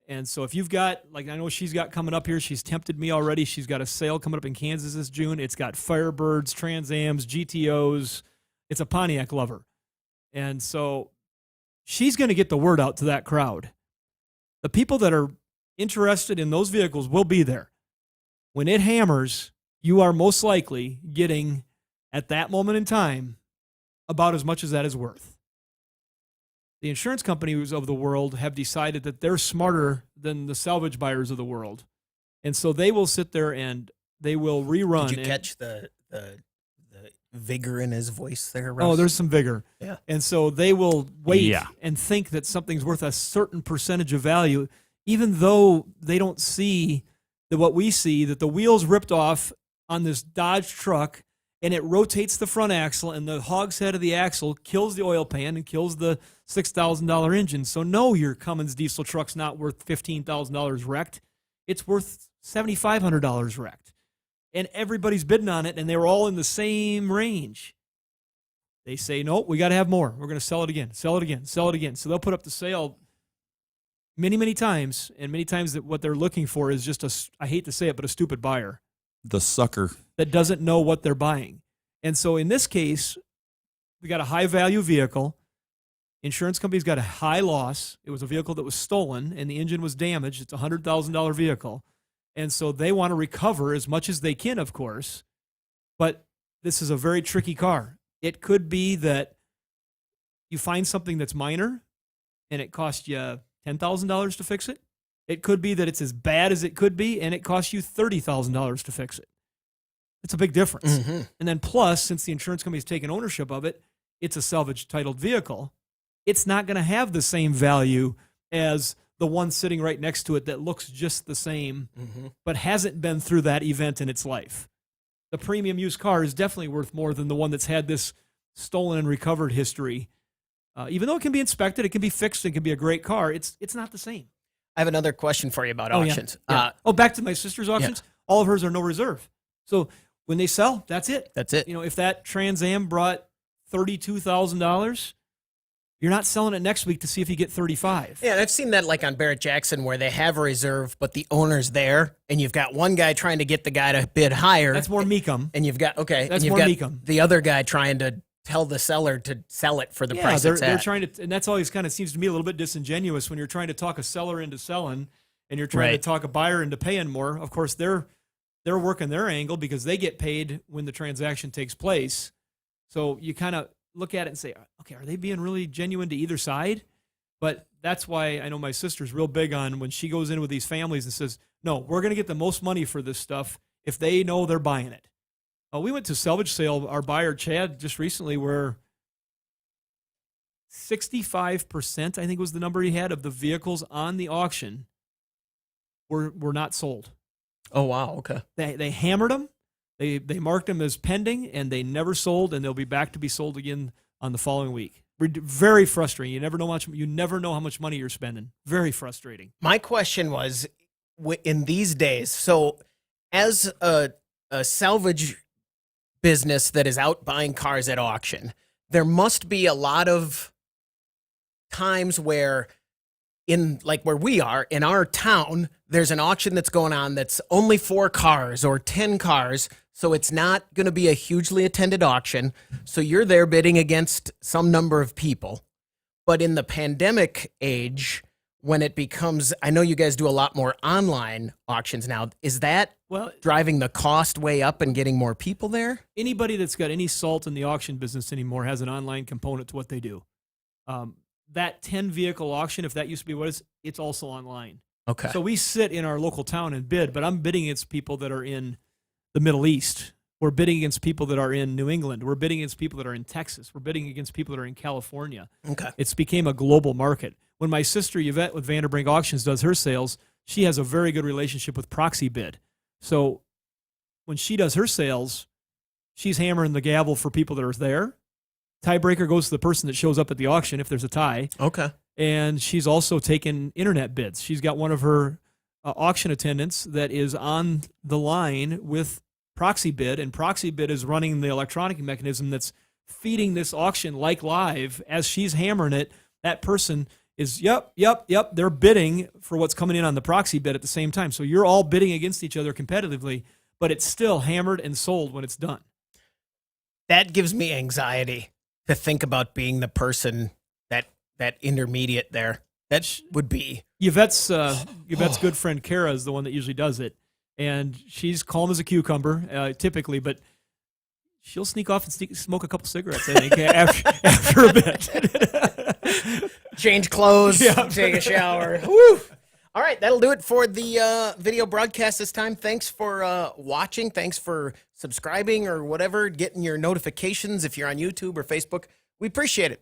And so if you've got, like I know she's got coming up here, she's tempted me already. She's got a sale coming up in Kansas this June. It's got Firebirds, Trans Ams, GTOs. It's a Pontiac lover. And so she's going to get the word out to that crowd. The people that are interested in those vehicles will be there. When it hammers, you are most likely getting, at that moment in time, about as much as that is worth. The insurance companies of the world have decided that they're smarter than the salvage buyers of the world. And so they will sit there and they will rerun. Did you catch the vigor in his voice there, Russ? Oh, there's some vigor. Yeah. And so they will wait and think that something's worth a certain percentage of value, even though they don't see what we see, that the wheels ripped off on this Dodge truck and it rotates the front axle and the hogshead of the axle kills the oil pan and kills the $6,000 engine. So no, your Cummins diesel truck's not worth $15,000 wrecked. It's worth $7,500 wrecked. And everybody's bidding on it, and they were all in the same range. They say, nope, we got to have more. We're going to sell it again, sell it again, sell it again. So they'll put up the sale many, many times, and many times that what they're looking for is just I hate to say it, but a stupid buyer. The sucker. That doesn't know what they're buying. And so in this case, we got a high-value vehicle. Insurance company's got a high loss. It was a vehicle that was stolen, and the engine was damaged. It's a $100,000 vehicle. And so they want to recover as much as they can, of course. But this is a very tricky car. It could be that you find something that's minor and it costs you $10,000 to fix it. It could be that it's as bad as it could be and it costs you $30,000 to fix it. It's a big difference. Mm-hmm. And then plus, since the insurance company's taken ownership of it, it's a salvage titled vehicle. It's not going to have the same value as the one sitting right next to it that looks just the same, Mm-hmm. but hasn't been through that event in its life. The premium used car is definitely worth more than the one that's had this stolen and recovered history. Even though it can be inspected, it can be fixed, it can be a great car, it's not the same. I have another question for you about Oh, yeah. auctions. Yeah. Back to my sister's auctions. All of hers are no reserve. So when they sell, that's it. That's it. You know, if that Trans Am brought $32,000, you're not selling it next week to see if you get 35. Yeah, and I've seen that like on Barrett-Jackson where they have a reserve, but the owner's there, and you've got one guy trying to get the guy to bid higher. That's more Meekum. And you've got That's and you've more got Meekum. the other guy trying to tell the seller to sell it for the price they're, it's they're at. trying to, and that's always kind of seems to me a little bit disingenuous when you're trying to talk a seller into selling, and you're trying to Right. talk a buyer into paying more. Of course, they're working their angle because they get paid when the transaction takes place. So you kind of look at it and say, okay, are they being really genuine to either side? But that's why I know my sister's real big on when she goes in with these families and says, no, we're going to get the most money for this stuff if they know they're buying it. We went to salvage sale, our buyer, Chad, just recently, where 65%, I think was the number he had, of the vehicles on the auction were not sold. Oh, wow. Okay. They hammered them. They marked them as pending, and they never sold, and they'll be back to be sold again on the following week. Very frustrating. You never know how much money you're spending. Very frustrating. My question was, in these days, so as a salvage business that is out buying cars at auction, there must be a lot of times where where we are in our town, there's an auction that's going on that's only 4 cars or 10 cars. So it's not going to be a hugely attended auction. So you're there bidding against some number of people. But in the pandemic age, when it becomes, I know you guys do a lot more online auctions now. Is that driving the cost way up and getting more people there? Anybody that's got any salt in the auction business anymore has an online component to what they do. That 10 vehicle auction, if that used to be what it's also online. Okay. So we sit in our local town and bid, but I'm bidding against people that are in the Middle East. We're bidding against people that are in New England. We're bidding against people that are in Texas. We're bidding against people that are in California. Okay. It's became a global market. When my sister Yvette with Vanderbrink Auctions does her sales, she has a very good relationship with Proxy Bid. So when she does her sales, she's hammering the gavel for people that are there. Tiebreaker goes to the person that shows up at the auction if there's a tie. Okay. And she's also taken internet bids. She's got one of her auction attendants that is on the line with Proxy Bid, and Proxy Bid is running the electronic mechanism that's feeding this auction like live. As she's hammering it, that person is, yep, they're bidding for what's coming in on the Proxy Bid at the same time. So you're all bidding against each other competitively, but it's still hammered and sold when it's done. That gives me anxiety to think about being the person that intermediate there. That would be Yvette's good friend Kara is the one that usually does it, and she's calm as a cucumber typically, but she'll sneak off and smoke a couple cigarettes, I think, after a bit. Change clothes, take a shower. Woo! All right, that'll do it for the video broadcast this time. Thanks for watching. Thanks for subscribing or whatever, getting your notifications if you're on YouTube or Facebook. We appreciate it.